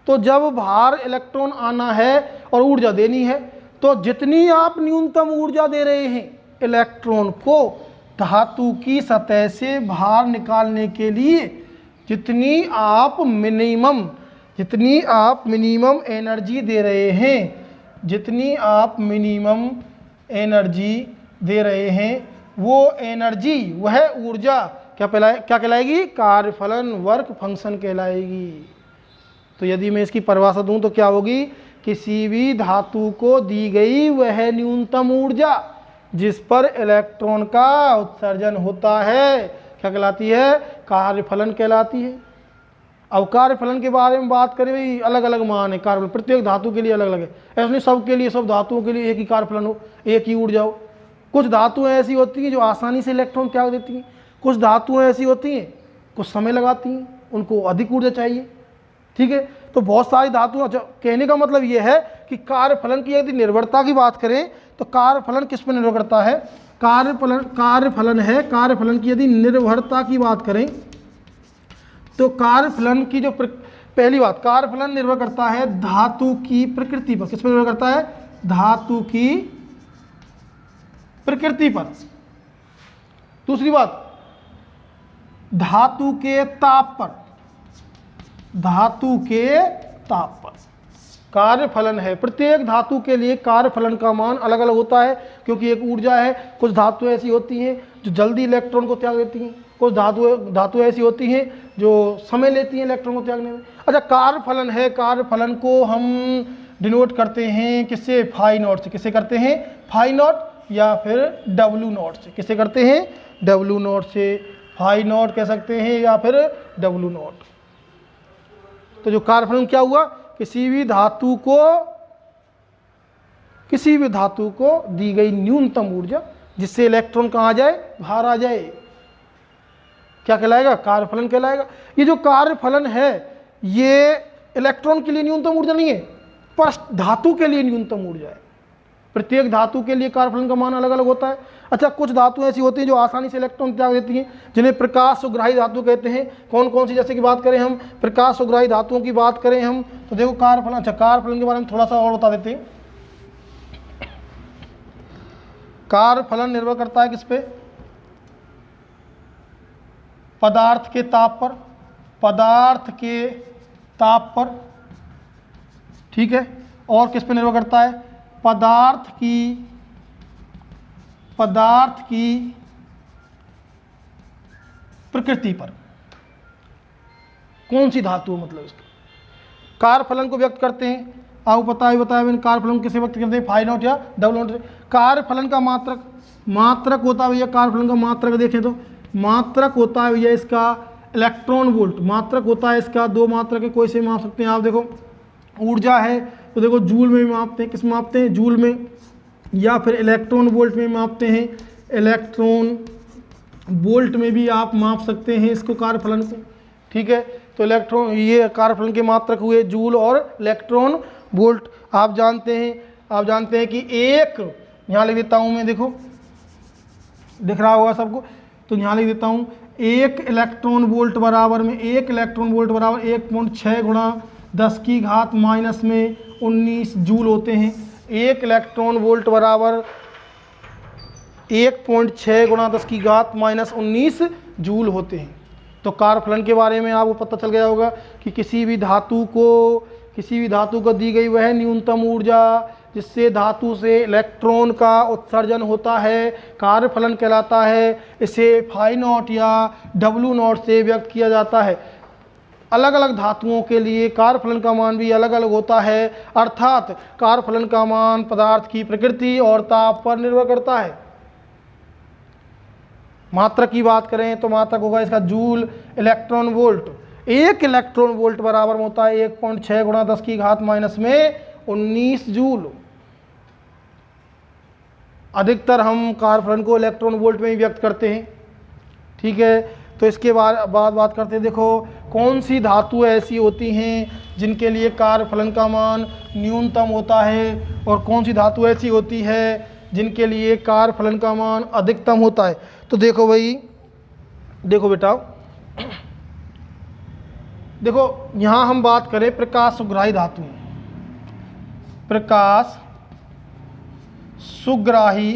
तो जब बाहर इलेक्ट्रॉन आना है और ऊर्जा देनी है तो जितनी आप न्यूनतम ऊर्जा दे रहे हैं इलेक्ट्रॉन को धातु की सतह से बाहर निकालने के लिए, जितनी आप मिनिमम एनर्जी दे रहे हैं, जितनी आप मिनिमम एनर्जी दे रहे हैं, वो एनर्जी, वह ऊर्जा क्या कहलाएगी, कार्यफलन, वर्क फंक्शन कहलाएगी। तो यदि मैं इसकी परिभाषा दूं तो क्या होगी, किसी भी धातु को दी गई वह न्यूनतम ऊर्जा जिस पर इलेक्ट्रॉन का उत्सर्जन होता है क्या कहलाती है, कार्यफलन कहलाती है। अब कार्यफलन के बारे में बात करें, भाई अलग अलग मान है कार्यफलन, प्रत्येक धातु के लिए अलग अलग है। ऐसा नहीं सबके लिए, सब धातुओं के लिए एक ही कार्यफलन हो, एक ही ऊर्जा हो। कुछ धातुएं ऐसी होती हैं जो आसानी से इलेक्ट्रॉन त्याग देती हैं, कुछ धातुएं ऐसी होती हैं कुछ समय लगाती हैं, उनको अधिक ऊर्जा चाहिए, ठीक है। तो बहुत सारी धातुएं, कहने का मतलब ये है कि कार्यफलन की यदि निर्भरता की बात करें तो कार्यफलन किस पर निर्भर करता है, कार्यफलन की यदि निर्भरता की बात करें तो कार्यफलन की जो पहली बात, कार्यफलन निर्भर करता है धातु की प्रकृति पर। किस पर निर्भर करता है, धातु की प्रकृति पर। दूसरी बात, धातु के ताप पर, धातु के ताप पर कार्यफलन है। प्रत्येक धातु के लिए कार्यफलन का मान अलग अलग होता है, क्योंकि एक ऊर्जा है। कुछ धातु ऐसी होती हैं जो जल्दी इलेक्ट्रॉन को त्याग देती हैं, कुछ धातु ऐसी होती हैं जो समय लेती हैं इलेक्ट्रॉन को त्यागने में। अच्छा, कार्यफलन है, कार्यफलन को हम डिनोट करते हैं किससे? फाई नॉट से। किससे करते हैं? फाई नॉट या फिर डब्ल्यू नॉट से। किससे करते हैं? डब्ल्यू नॉट से। फाई नॉट कह सकते हैं या फिर डब्ल्यू नॉट। तो जो कार्यफलन क्या हुआ? किसी भी धातु को दी गई न्यूनतम ऊर्जा जिससे इलेक्ट्रॉन कहाँ जाए? बाहर आ जाए, क्या कहलाएगा? कार्यफलन कहलाएगा। ये जो कार्यफलन है ये इलेक्ट्रॉन के लिए न्यूनतम ऊर्जा नहीं है, पर धातु के लिए न्यूनतम ऊर्जा है। प्रत्येक धातु के लिए कार्यफलन का मान अलग अलग होता है। अच्छा, कुछ धातु ऐसी होती हैं जो आसानी से इलेक्ट्रॉन त्याग देती हैं, जिन्हें प्रकाश सुग्राही धातु कहते हैं। कौन कौन सी? जैसे कि बात करें हम प्रकाश सुग्राही धातुओं की बात करें हम, तो देखो कार्यफलन। अच्छा, कार्यफलन के बारे में थोड़ा सा और बता देते हैं। कार्यफलन निर्भर करता है किस पे? पदार्थ के ताप पर। पदार्थ के ताप पर, ठीक है। और किस पे निर्भर करता है? पदार्थ की प्रकृति पर। कौन सी धातु मतलब इसका? कार्यफलन को व्यक्त करते हैं, आपको बताया मैंने कार्यफलन किसे व्यक्त करते हैं? फाई नॉट या डबल नॉट से। कार्यफलन का मात्रक होता है भैया, कार्यफलन का मात्रक देखें तो मात्रक होता है भैया इसका इलेक्ट्रॉन वोल्ट। मात्रक होता है इसका, दो मात्रक है, कोई से माप सकते हैं आप। देखो ऊर्जा है तो देखो जूल में भी मापते हैं। किस में मापते हैं? जूल में, या फिर इलेक्ट्रॉन वोल्ट में मापते हैं। इलेक्ट्रॉन वोल्ट में भी आप माप सकते हैं इसको, कार्यफलन को, ठीक है। तो इलेक्ट्रॉन, ये कार्यफलन के मात्रक हुए जूल और इलेक्ट्रॉन वोल्ट। आप जानते हैं कि एक, यहाँ लिख देता हूँ मैं, देखो दिख रहा होगा सबको, तो यहाँ लिख देता हूँ, एक इलेक्ट्रॉन वोल्ट बराबर 1.6 गुणा 10⁻⁻19 जूल होते हैं। एक इलेक्ट्रॉन वोल्ट बराबर 1.6 गुणा 10⁻⁻19 जूल होते हैं। तो कार्यफलन के बारे में आपको पता चल गया होगा कि किसी भी धातु को दी गई वह न्यूनतम ऊर्जा जिससे धातु से इलेक्ट्रॉन का उत्सर्जन होता है, कार्यफलन कहलाता है। इसे फाई नॉट या डब्ल्यू नॉट से व्यक्त किया जाता है। अलग अलग धातुओं के लिए कार्यफलन का मान भी अलग अलग होता है, अर्थात कार्यफलन का मान पदार्थ की प्रकृति और ताप पर निर्भर करता है। मात्रक की बात करें तो मात्रक होगा इसका जूल इलेक्ट्रॉन वोल्ट। एक इलेक्ट्रॉन वोल्ट बराबर होता है 1.6 गुणा 10⁻⁻19 जूल। अधिकतर हम कार्यफलन को इलेक्ट्रॉन वोल्ट में ही व्यक्त करते हैं, ठीक है। तो इसके बाद बात करते हैं, देखो कौन सी धातु ऐसी होती हैं जिनके लिए कार्यफलन का मान न्यूनतम होता है, और कौन सी धातु ऐसी होती है जिनके लिए कार्यफलन का मान अधिकतम होता है। तो देखो भाई, देखो बेटा, देखो यहाँ हम बात करें प्रकाश सुग्राही धातु, प्रकाश सुग्राही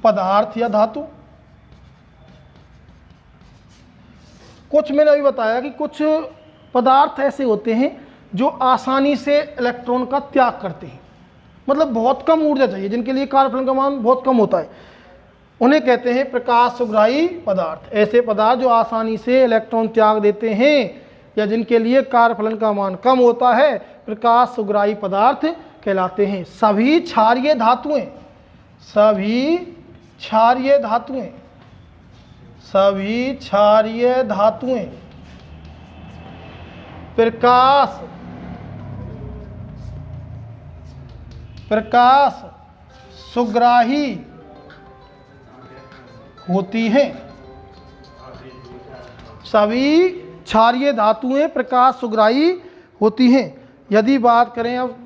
पदार्थ या धातु। कुछ मैंने अभी बताया कि कुछ पदार्थ ऐसे होते हैं जो आसानी से इलेक्ट्रॉन का त्याग करते हैं, मतलब बहुत कम ऊर्जा चाहिए, जिनके लिए कार्यफलन का मान बहुत कम होता है, उन्हें कहते हैं प्रकाश सुग्राही पदार्थ। ऐसे पदार्थ जो आसानी से इलेक्ट्रॉन त्याग देते हैं या जिनके लिए कार्यफलन का मान कम होता है, प्रकाश सुग्राही पदार्थ कहलाते हैं। सभी क्षारीय धातुएं प्रकाश सुग्राही होती हैं। सभी क्षारीय धातुएं प्रकाश सुग्राही होती हैं। यदि बात करें अब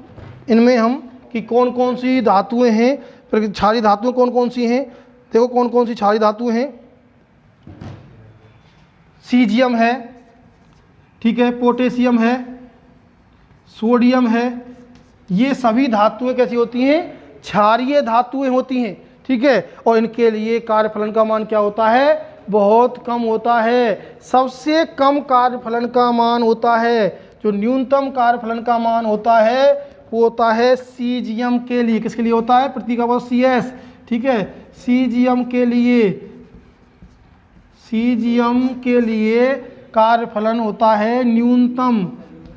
इनमें हम कि कौन कौन सी धातुएं हैं, क्षारीय धातुएं कौन कौन सी हैं, देखो कौन कौन सी क्षारीय धातुएं हैं। सीजियम है, ठीक है, पोटेशियम है, सोडियम है। ये सभी धातुएं कैसी होती हैं? क्षारीय धातुएं होती हैं, ठीक है। और इनके लिए कार्यफलन का मान क्या होता है? बहुत कम होता है। सबसे कम कार्यफलन का मान होता है, जो न्यूनतम कार्यफलन का मान होता है वो होता है सीजियम के लिए। किसके लिए होता है? प्रतीक का CS, ठीक है, सीजियम के लिए, सीजियम के लिए कार्यफलन होता है न्यूनतम,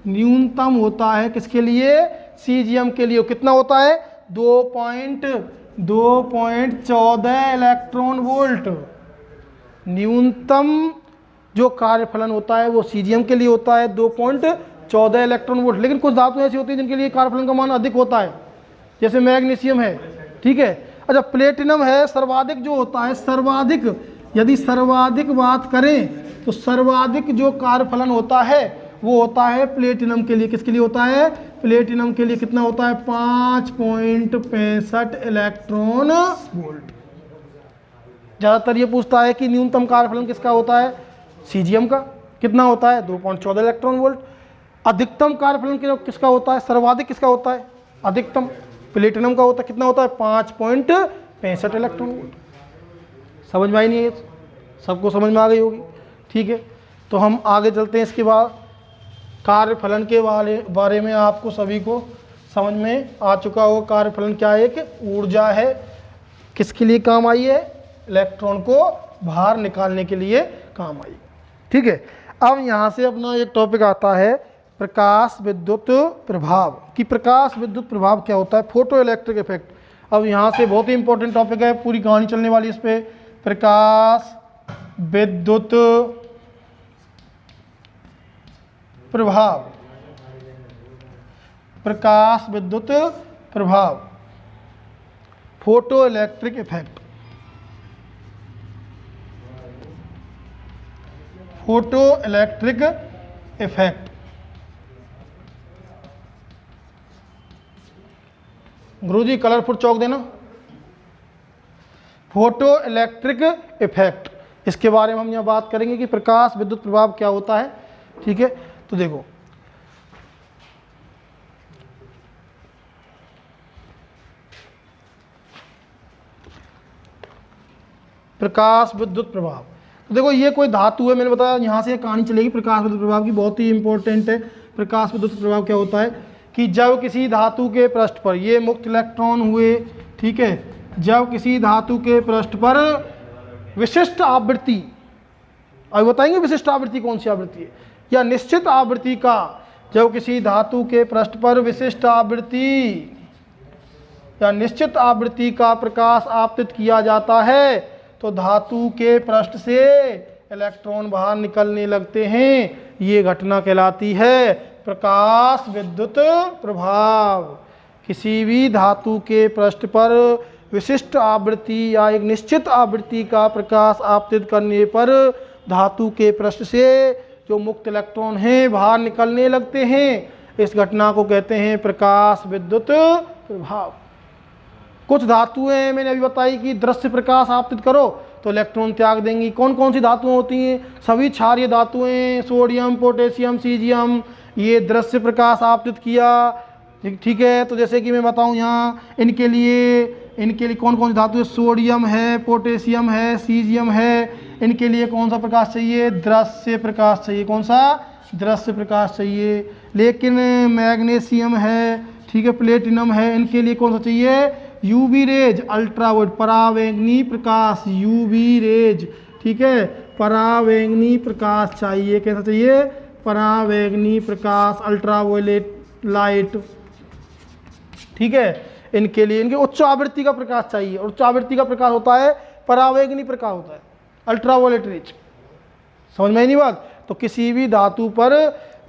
न्यूनतम होता है किसके लिए? सीजियम के लिए। कितना होता है? 2.14 इलेक्ट्रॉन वोल्ट। न्यूनतम जो कार्यफलन होता है वो सीजियम के लिए होता है 2.14 इलेक्ट्रॉन वोल्ट। लेकिन कुछ धातु ऐसी होती है जिनके लिए कार्यफलन का मान अधिक होता है, जैसे मैग्नीशियम है, ठीक है। अच्छा, प्लेटिनम है सर्वाधिक जो होता है, सर्वाधिक, यदि सर्वाधिक बात करें तो सर्वाधिक जो कार्यफलन होता है वो होता है प्लेटिनम के लिए। किसके लिए होता है? प्लेटिनम के लिए। कितना होता है? 5.65 इलेक्ट्रॉन वोल्ट। ज़्यादातर ये पूछता है कि न्यूनतम कार्यफलन किसका होता है? सीजियम का। कितना होता है? 2.14 इलेक्ट्रॉन वोल्ट। अधिकतम कार्यफलन किसका होता है? सर्वाधिक किसका होता है? अधिकतम प्लेटिनम का होता है। कितना होता है? 5.65 इलेक्ट्रॉन वोल्ट। समझ में आई नहीं है? सबको समझ में आ गई होगी, ठीक है। तो हम आगे चलते हैं। इसके बाद कार्यफलन के बारे में आपको सभी को समझ में आ चुका हो। कार्यफलन क्या है? एक ऊर्जा है। किसके लिए काम आई है? इलेक्ट्रॉन को बाहर निकालने के लिए काम आई, ठीक है। अब यहाँ से अपना एक टॉपिक आता है प्रकाश विद्युत प्रभाव। कि प्रकाश विद्युत प्रभाव क्या होता है? Photo electric effect. अब यहाँ से बहुत ही इंपॉर्टेंट टॉपिक है, पूरी कहानी चलने वाली इस पे। प्रकाश विद्युत प्रभाव, प्रकाश विद्युत प्रभाव, photo electric effect, photo electric effect. गुरुजी कलरफुल चौक देना। फोटो इलेक्ट्रिक इफेक्ट, इसके बारे में हम यहाँ बात करेंगे कि प्रकाश विद्युत प्रभाव क्या होता है, ठीक है। तो देखो, प्रकाश विद्युत प्रभाव, तो देखो ये कोई धातु है, मैंने बताया यहाँ से कहानी चलेगी प्रकाश विद्युत प्रभाव की, बहुत ही इंपॉर्टेंट है। प्रकाश विद्युत प्रभाव क्या होता है कि जब किसी धातु के पृष्ठ पर, ये मुक्त इलेक्ट्रॉन हुए, ठीक है, जब किसी धातु के पृष्ठ पर विशिष्ट आवृत्ति, अब बताएंगे विशिष्ट आवृत्ति कौन सी आवृत्ति है, या निश्चित आवृत्ति का, जब किसी धातु के पृष्ठ पर विशिष्ट आवृत्ति या निश्चित आवृत्ति का प्रकाश आपतित किया जाता है तो धातु के पृष्ठ से इलेक्ट्रॉन बाहर निकलने लगते हैं। ये घटना कहलाती है प्रकाश विद्युत प्रभाव। किसी भी धातु के पृष्ठ पर विशिष्ट आवृत्ति या एक निश्चित आवृत्ति का प्रकाश आपतित करने पर धातु के पृष्ठ से जो मुक्त इलेक्ट्रॉन हैं बाहर निकलने लगते हैं। इस घटना को कहते हैं प्रकाश विद्युत प्रभाव। कुछ धातुएं मैंने अभी बताई कि दृश्य प्रकाश आपतित करो तो इलेक्ट्रॉन त्याग देंगी। कौन कौन सी धातुएं होती हैं? सभी क्षारीय धातुएं, सोडियम, पोटेशियम, सीजियम, ये दृश्य प्रकाश आपतित किया, ठीक है। तो जैसे कि मैं बताऊं यहाँ इनके लिए कौन कौन सी धातु है? सोडियम है, पोटेशियम है, सीजियम है। इनके लिए कौन सा प्रकाश चाहिए? दृश्य प्रकाश चाहिए। कौन सा? दृश्य प्रकाश चाहिए। लेकिन मैग्नीशियम है, ठीक है, प्लेटिनम है, इनके लिए कौन सा चाहिए? यूवी रेज, अल्ट्रावायलेट, परावैंगनी प्रकाश, यूवी रेज, ठीक है, परावैंगनी प्रकाश चाहिए। कैसा चाहिए? परावैंगनी प्रकाश, अल्ट्रावायलेट लाइट, ठीक है। इनके लिए इनके उच्च आवृत्ति का प्रकाश चाहिए। उच्च आवृत्ति का प्रकाश होता है परावैंगनी प्रकाश होता है, अल्ट्रावायलेट रेज। समझ में नहीं बात? तो किसी भी धातु पर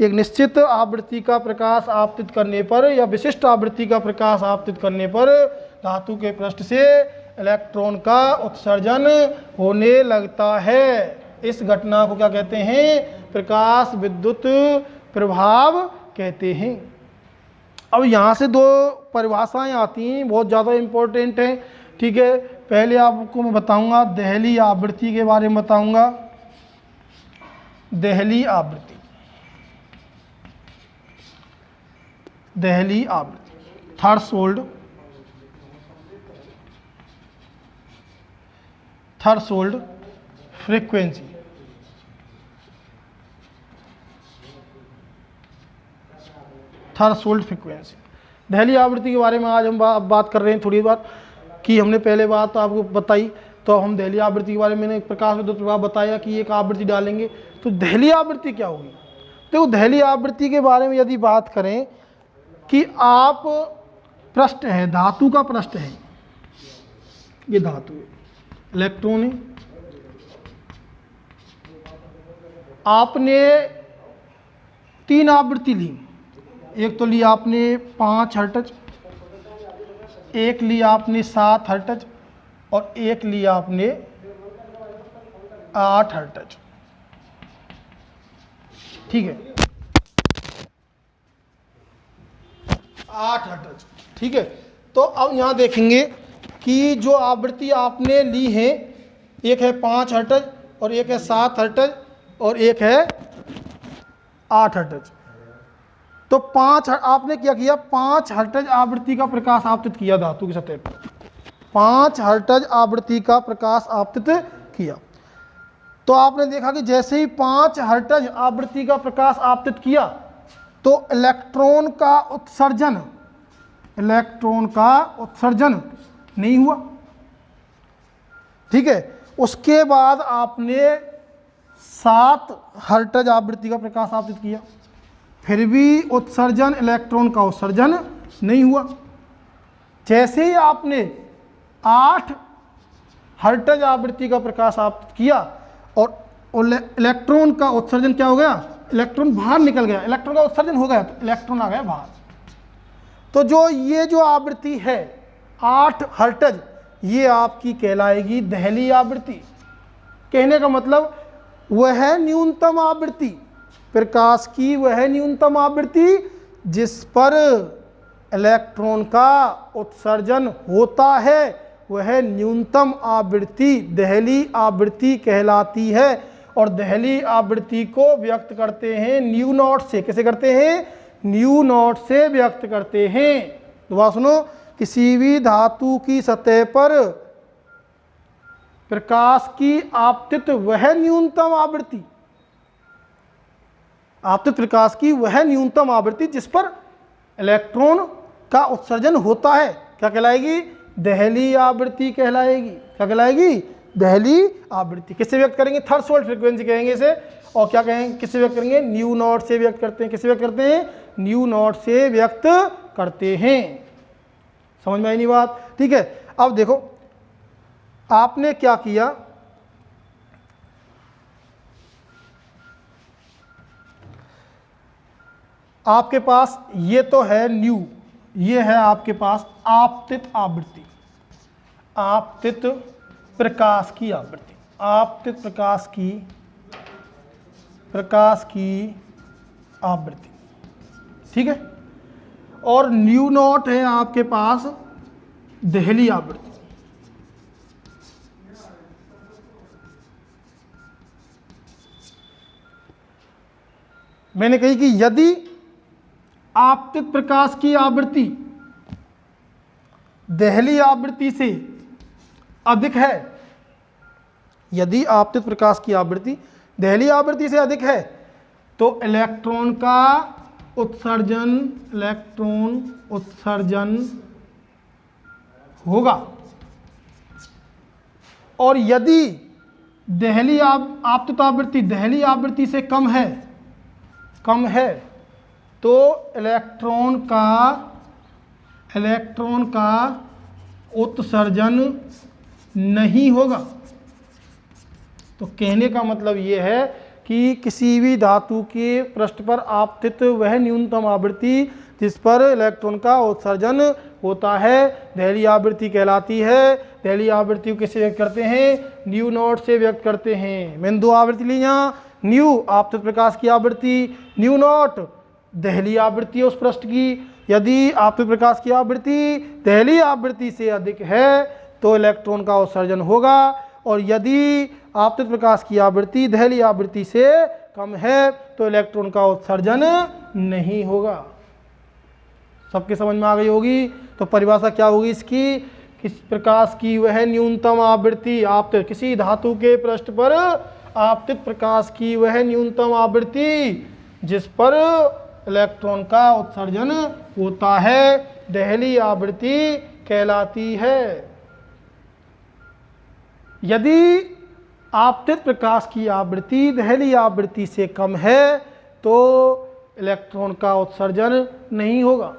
एक निश्चित आवृत्ति का प्रकाश आपतित करने पर या विशिष्ट आवृत्ति का प्रकाश आपतित करने पर धातु के पृष्ठ से इलेक्ट्रॉन का उत्सर्जन होने लगता है। इस घटना को क्या कहते हैं? प्रकाश विद्युत प्रभाव कहते हैं। अब यहाँ से दो परिभाषाएं आती हैं, बहुत ज़्यादा इम्पोर्टेंट हैं, ठीक है। पहले आपको मैं बताऊंगा देहली आवृत्ति के बारे में बताऊंगा। देहली आवृत्ति, देहली आवृत्ति, threshold frequency, threshold frequency Delhi आवृत्ति के बारे में आज हम बात कर रहे हैं। थोड़ी बात की हमने पहले बात आपको बताई, तो हम दहली आवृत्ति के बारे में मैंने प्रकाश विद्युत प्रभाव बताया कि एक आवृत्ति डालेंगे। तो दहली आवृत्ति क्या होगी? देखो दहली आवृत्ति के बारे में यदि बात करें कि आप पृष्ठ है, धातु का पृष्ठ है, ये धातु है, इलेक्ट्रॉन है, आपने 3 आवृत्ति ली। एक तो ली आपने 5 हर्ट्ज, एक ली आपने 7 हर्ट्ज और एक ली आपने 8 हर्ट्ज। ठीक है, 8 हर्ट्ज। ठीक है, तो अब यहाँ देखेंगे कि जो आवृत्ति आपने ली है, एक है 5 हर्ट्ज और एक है 7 हर्ट्ज और एक है 8 हर्ट्ज। तो आपने क्या किया, 5 हर्ट्ज आवृत्ति का प्रकाश आपतित किया धातु की सतह पर, 5 हर्ट्ज आवृत्ति का प्रकाश आपतित किया। तो आपने देखा कि जैसे ही 5 हर्ट्ज आवृत्ति का प्रकाश आपतित किया तो इलेक्ट्रॉन का उत्सर्जन नहीं हुआ। ठीक है, उसके बाद आपने 7 हर्ट्ज आवृत्ति का प्रकाश आपतित किया, फिर भी उत्सर्जन, इलेक्ट्रॉन का उत्सर्जन नहीं हुआ। जैसे ही आपने 8 हर्ट्ज आवृत्ति का प्रकाश आपतित किया और इलेक्ट्रॉन का उत्सर्जन क्या हो गया, इलेक्ट्रॉन बाहर निकल गया, इलेक्ट्रॉन का उत्सर्जन हो गया तो इलेक्ट्रॉन आ गया बाहर। तो ये जो आवृत्ति है 8 हर्ट्ज, ये आपकी कहलाएगी दहली आवृत्ति। कहने का मतलब वह न्यूनतम आवृत्ति, प्रकाश की वह न्यूनतम आवृत्ति जिस पर इलेक्ट्रॉन का उत्सर्जन होता है, वह न्यूनतम आवृत्ति दहली आवृत्ति कहलाती है। और दहली आवृत्ति को व्यक्त करते हैं न्यू नॉट से। कैसे करते हैं? न्यू नॉट से व्यक्त करते हैं। दोबारा सुनो, किसी भी धातु की सतह पर प्रकाश की आपतित वह न्यूनतम आवृत्ति, आपतित प्रकाश की वह न्यूनतम आवृत्ति जिस पर इलेक्ट्रॉन का उत्सर्जन होता है, क्या कहलाएगी? दहली आवृत्ति कहलाएगी। क्या कहलाएगी? दहली आवृत्ति। किससे व्यक्त करेंगे? थ्रेशोल्ड फ्रीक्वेंसी कहेंगे इसे। और क्या कहेंगे, किससे व्यक्त करेंगे? न्यू नॉट से व्यक्त करते हैं। किससे व्यक्त करते हैं? न्यू नॉट से व्यक्त करते हैं। समझ में आई नहीं बात? ठीक है, अब देखो आपने क्या किया, आपके पास ये तो है न्यू, ये है आपके पास आपतित आवृत्ति, आपतित प्रकाश की आवृत्ति, आपतित प्रकाश की आवृत्ति। ठीक है, और न्यू नॉट है आपके पास दहली आवृत्ति। मैंने कही कि यदि आपतित प्रकाश की आवृत्ति दहली आवृत्ति से अधिक है, यदि आपतित प्रकाश की आवृत्ति दहली आवृत्ति से अधिक है तो इलेक्ट्रॉन का उत्सर्जन होगा। और यदि दहली आपतित आवृत्ति दहली आवृत्ति से कम है तो इलेक्ट्रॉन का उत्सर्जन नहीं होगा। तो कहने का मतलब ये है कि किसी भी धातु के पृष्ठ पर आपतित वह न्यूनतम आवृत्ति जिस पर इलेक्ट्रॉन का उत्सर्जन होता है दहली आवृत्ति कहलाती है। दहली आवृत्ति को किससे व्यक्त करते हैं? न्यू नॉट से व्यक्त करते हैं। मैंने 2 आवृत्ति ली यहाँ, न्यू आपतित प्रकाश की आवृत्ति, न्यू नॉट दहली आवृत्ति है उस पृष्ठ की। यदि आपतित प्रकाश की आवृत्ति दहली आवृत्ति से अधिक है तो इलेक्ट्रॉन का उत्सर्जन होगा, और यदि आपतित प्रकाश की आवृत्ति दहली आवृत्ति से कम है तो इलेक्ट्रॉन का उत्सर्जन नहीं होगा। सबके समझ में आ गई होगी? तो परिभाषा क्या होगी इसकी? किस प्रकाश की वह न्यूनतम आवृत्ति, आपतित किसी धातु के पृष्ठ पर आपतित प्रकाश की वह न्यूनतम आवृत्ति जिस पर इलेक्ट्रॉन का उत्सर्जन होता है, दहली आवृत्ति कहलाती है। यदि आपतित प्रकाश की आवृत्ति दहली आवृत्ति से कम है तो इलेक्ट्रॉन का उत्सर्जन नहीं होगा।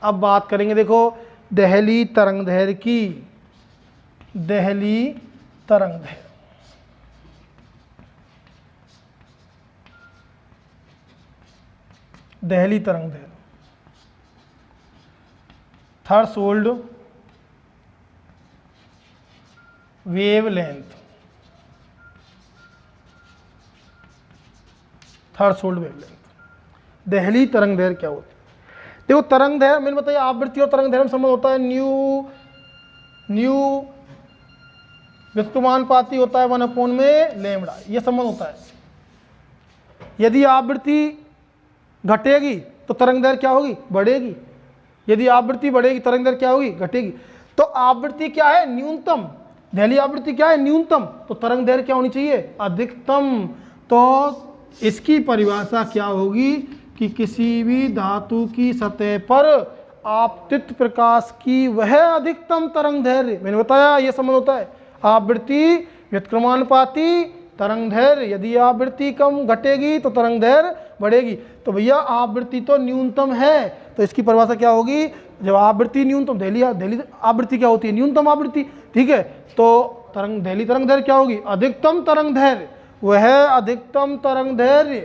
अब बात करेंगे देखो दहली तरंगदैर्घ्य की। Delhi तरंगदैर्घ्य, Delhi तरंगदैर्घ्य, threshold wavelength, threshold wavelength. Delhi तरंगदैर्घ्य क्या होती है? देखो तरंगदैर्घ्य मैंने बताया आवृत्ति और तरंगदैर्घ्य में संबंध होता है न्यू व्युत्क्रमानुपाती होता है 1 में लैम्बडा, ये संबंध होता है। यदि आवृत्ति घटेगी तो तरंगदैर्घ्य क्या होगी? बढ़ेगी। यदि आवृत्ति बढ़ेगी तरंगदैर्घ्य क्या होगी? घटेगी। तो आवृत्ति क्या है? न्यूनतम। दहली आवृत्ति क्या है? न्यूनतम। तो तरंगदैर्घ्य क्या होनी चाहिए? अधिकतम। तो इसकी परिभाषा क्या होगी कि किसी भी धातु की सतह पर आपतित प्रकाश की वह अधिकतम तरंगदैर्घ्य, मैंने बताया ये संबंध होता है आवृत्ति व्युत्क्रमानुपाती तरंगदैर्घ्य। यदि आवृत्ति कम घटेगी तो तरंगदैर्घ्य बढ़ेगी। तो भैया आवृत्ति तो न्यूनतम है, तो इसकी परिभाषा क्या होगी? जब आवृत्ति न्यूनतम, दहली आवृत्ति क्या होती है? न्यूनतम आवृत्ति, ठीक है। तो दहली तरंगदैर्घ्य क्या होगी? अधिकतम तरंगदैर्घ्य। वह अधिकतम तरंगदैर्घ्य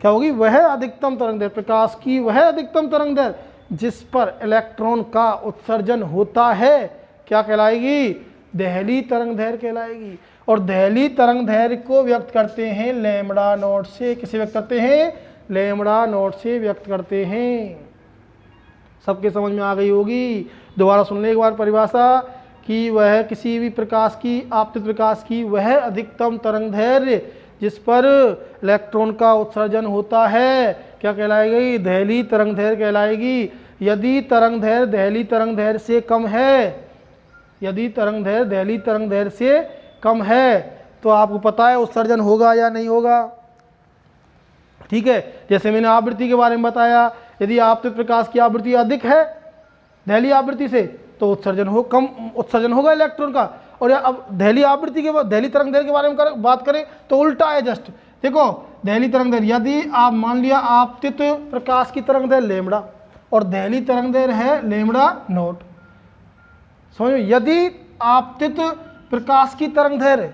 क्या होगी? वह अधिकतम तरंगदैर्घ्य, प्रकाश की वह अधिकतम तरंगदैर्घ्य जिस पर इलेक्ट्रॉन का उत्सर्जन होता है क्या कहलाएगी? दहली तरंगदैर्घ्य कहलाएगी। और दहली तरंगदैर्घ्य को व्यक्त करते हैं लैम्बडा नॉट से। किसे व्यक्त करते हैं? लैम्बडा नॉट से व्यक्त करते हैं। सबके समझ में आ गई होगी। दोबारा सुन ले एक बार परिभाषा कि वह किसी भी प्रकाश की, आपतित प्रकाश की वह अधिकतम तरंगदैर्घ्य जिस पर इलेक्ट्रॉन का उत्सर्जन होता है क्या कहलाएगी? दहली तरंगदैर्घ्य कहलाएगी। यदि तरंगदैर्घ्य दहली तरंगदैर्घ्य से कम है, यदि तरंगदैर्घ्य दहली तरंगदैर्घ्य से कम है तो आपको पता है उत्सर्जन होगा या नहीं होगा, ठीक है। जैसे मैंने आवृत्ति के बारे में बताया, यदि आपतित प्रकाश की आवृत्ति अधिक है दहली आवृत्ति से तो कम उत्सर्जन होगा इलेक्ट्रॉन का। और अब दहली आवृत्ति के बाद दहली तरंगदैर्घ्य के बारे में बात करें तो उल्टा है। जस्ट देखो दहली तरंगदैर्घ्य, यदि आप मान लिया आपतित प्रकाश की तरंगदैर्घ्य लैम्बडा और दहली तरंगदैर्घ्य है लैम्बडा नॉट, समझ में? यदि आपतित प्रकाश की तरंगदैर्घ्य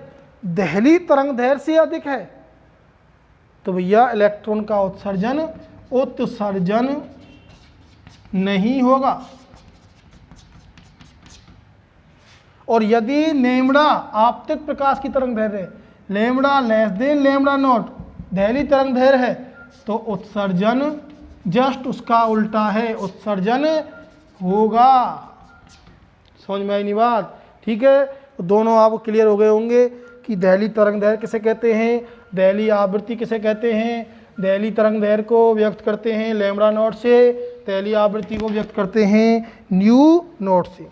दहली तरंगदैर्घ्य से अधिक है तो भैया इलेक्ट्रॉन का उत्सर्जन नहीं होगा। और यदि लैम्बडा आपतित प्रकाश की तरंगदैर्घ्य lambda less than lambda naught दहली तरंगदैर्घ्य है तो उत्सर्जन जस्ट उसका उल्टा है, उत्सर्जन होगा। समझ में आई नहीं बात? ठीक है, तो दोनों आपको क्लियर हो गए होंगे कि दहली तरंगदैर्घ्य किसे कहते हैं, दहली आवृत्ति किसे कहते हैं। दहली तरंगदैर्घ्य को व्यक्त करते हैं लैम्बडा नॉट से, दहली आवृत्ति को व्यक्त करते हैं न्यू नॉट से।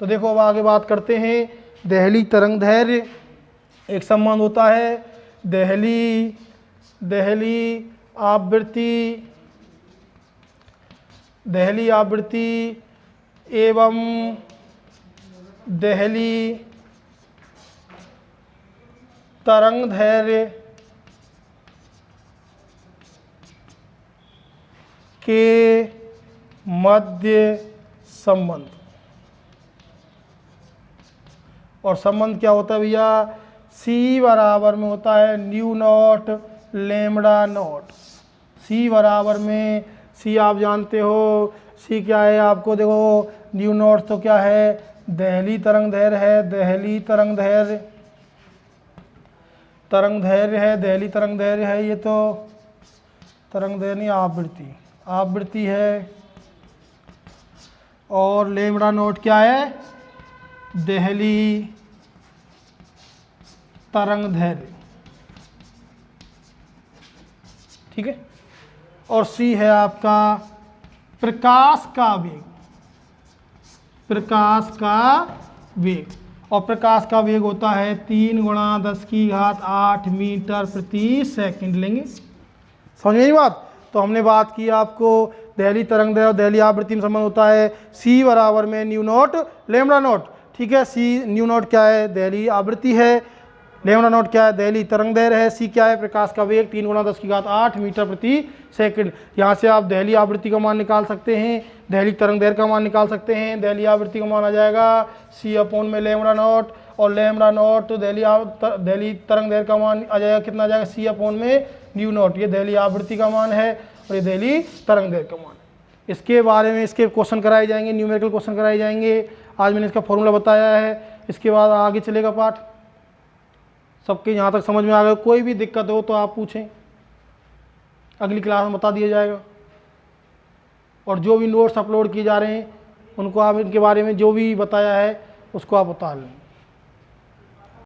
तो देखो अब आगे बात करते हैं दहली तरंगदैर्घ्य। एक संबंध होता है दहली आवृत्ति एवं दहली तरंगदैर्घ्य के मध्य संबंध। और संबंध क्या होता है भैया? C बराबर में होता है new not lambda naught. C बराबर में, C आप जानते हो C क्या है आपको, देखो न्यू नॉट तो क्या है? दहली तरंगदैर्घ्य है, दहली तरंगदैर्घ्य है, दहली तरंगदैर्घ्य है, ये तो तरंगदैर्घ्य नहीं आवृत्ति है। और लैम्बडा नॉट क्या है? दहली तरंगदैर्घ्य, ठीक है। और C है आपका प्रकाश का वेग, प्रकाश का वेग। और प्रकाश का वेग होता है 3 × 10⁸ मीटर प्रति सेकंड लेंगे। समझ में आई बात। तो हमने बात की आपको दहली तरंग दैर्घ्य और दहली आवृत्ति में संबंध होता है सी बराबर में न्यू नॉट लैम्डा नॉट। ठीक है, सी न्यू नॉट क्या है, दहली आवृत्ति है, लैम्डा नॉट क्या है, दहली तरंग दैर्घ्य है, सी क्या है, प्रकाश का वेग 3 × 10⁸ मीटर प्रति सेकंड। यहाँ से आप दहली आवृत्ति का मान निकाल सकते हैं, दहली तरंग दैर्घ्य का मान निकाल सकते हैं। दहली आवृत्ति का मान आ जाएगा C/में लैम्डा नॉट, और लैम्डा नॉट दहली तरंग दैर्घ्य का मान आ जाएगा, कितना आ जाएगा, C/में न्यू नॉट। ये दहली आवृत्ति का मान है और ये दहली तरंग दैर्घ्य का मान है। इसके बारे में इसके क्वेश्चन कराए जाएंगे, न्यूमेरिकल क्वेश्चन कराए जाएंगे। आज मैंने इसका फॉर्मूला बताया है। इसके बाद आगे चलेगा पाठ। सबके यहाँ तक समझ में आ गया? कोई भी दिक्कत हो तो आप पूछें, अगली क्लास में बता दिया जाएगा। और जो भी नोट्स अपलोड किए जा रहे हैं उनको आप इनके बारे में जो भी बताया है उसको आप बता लें।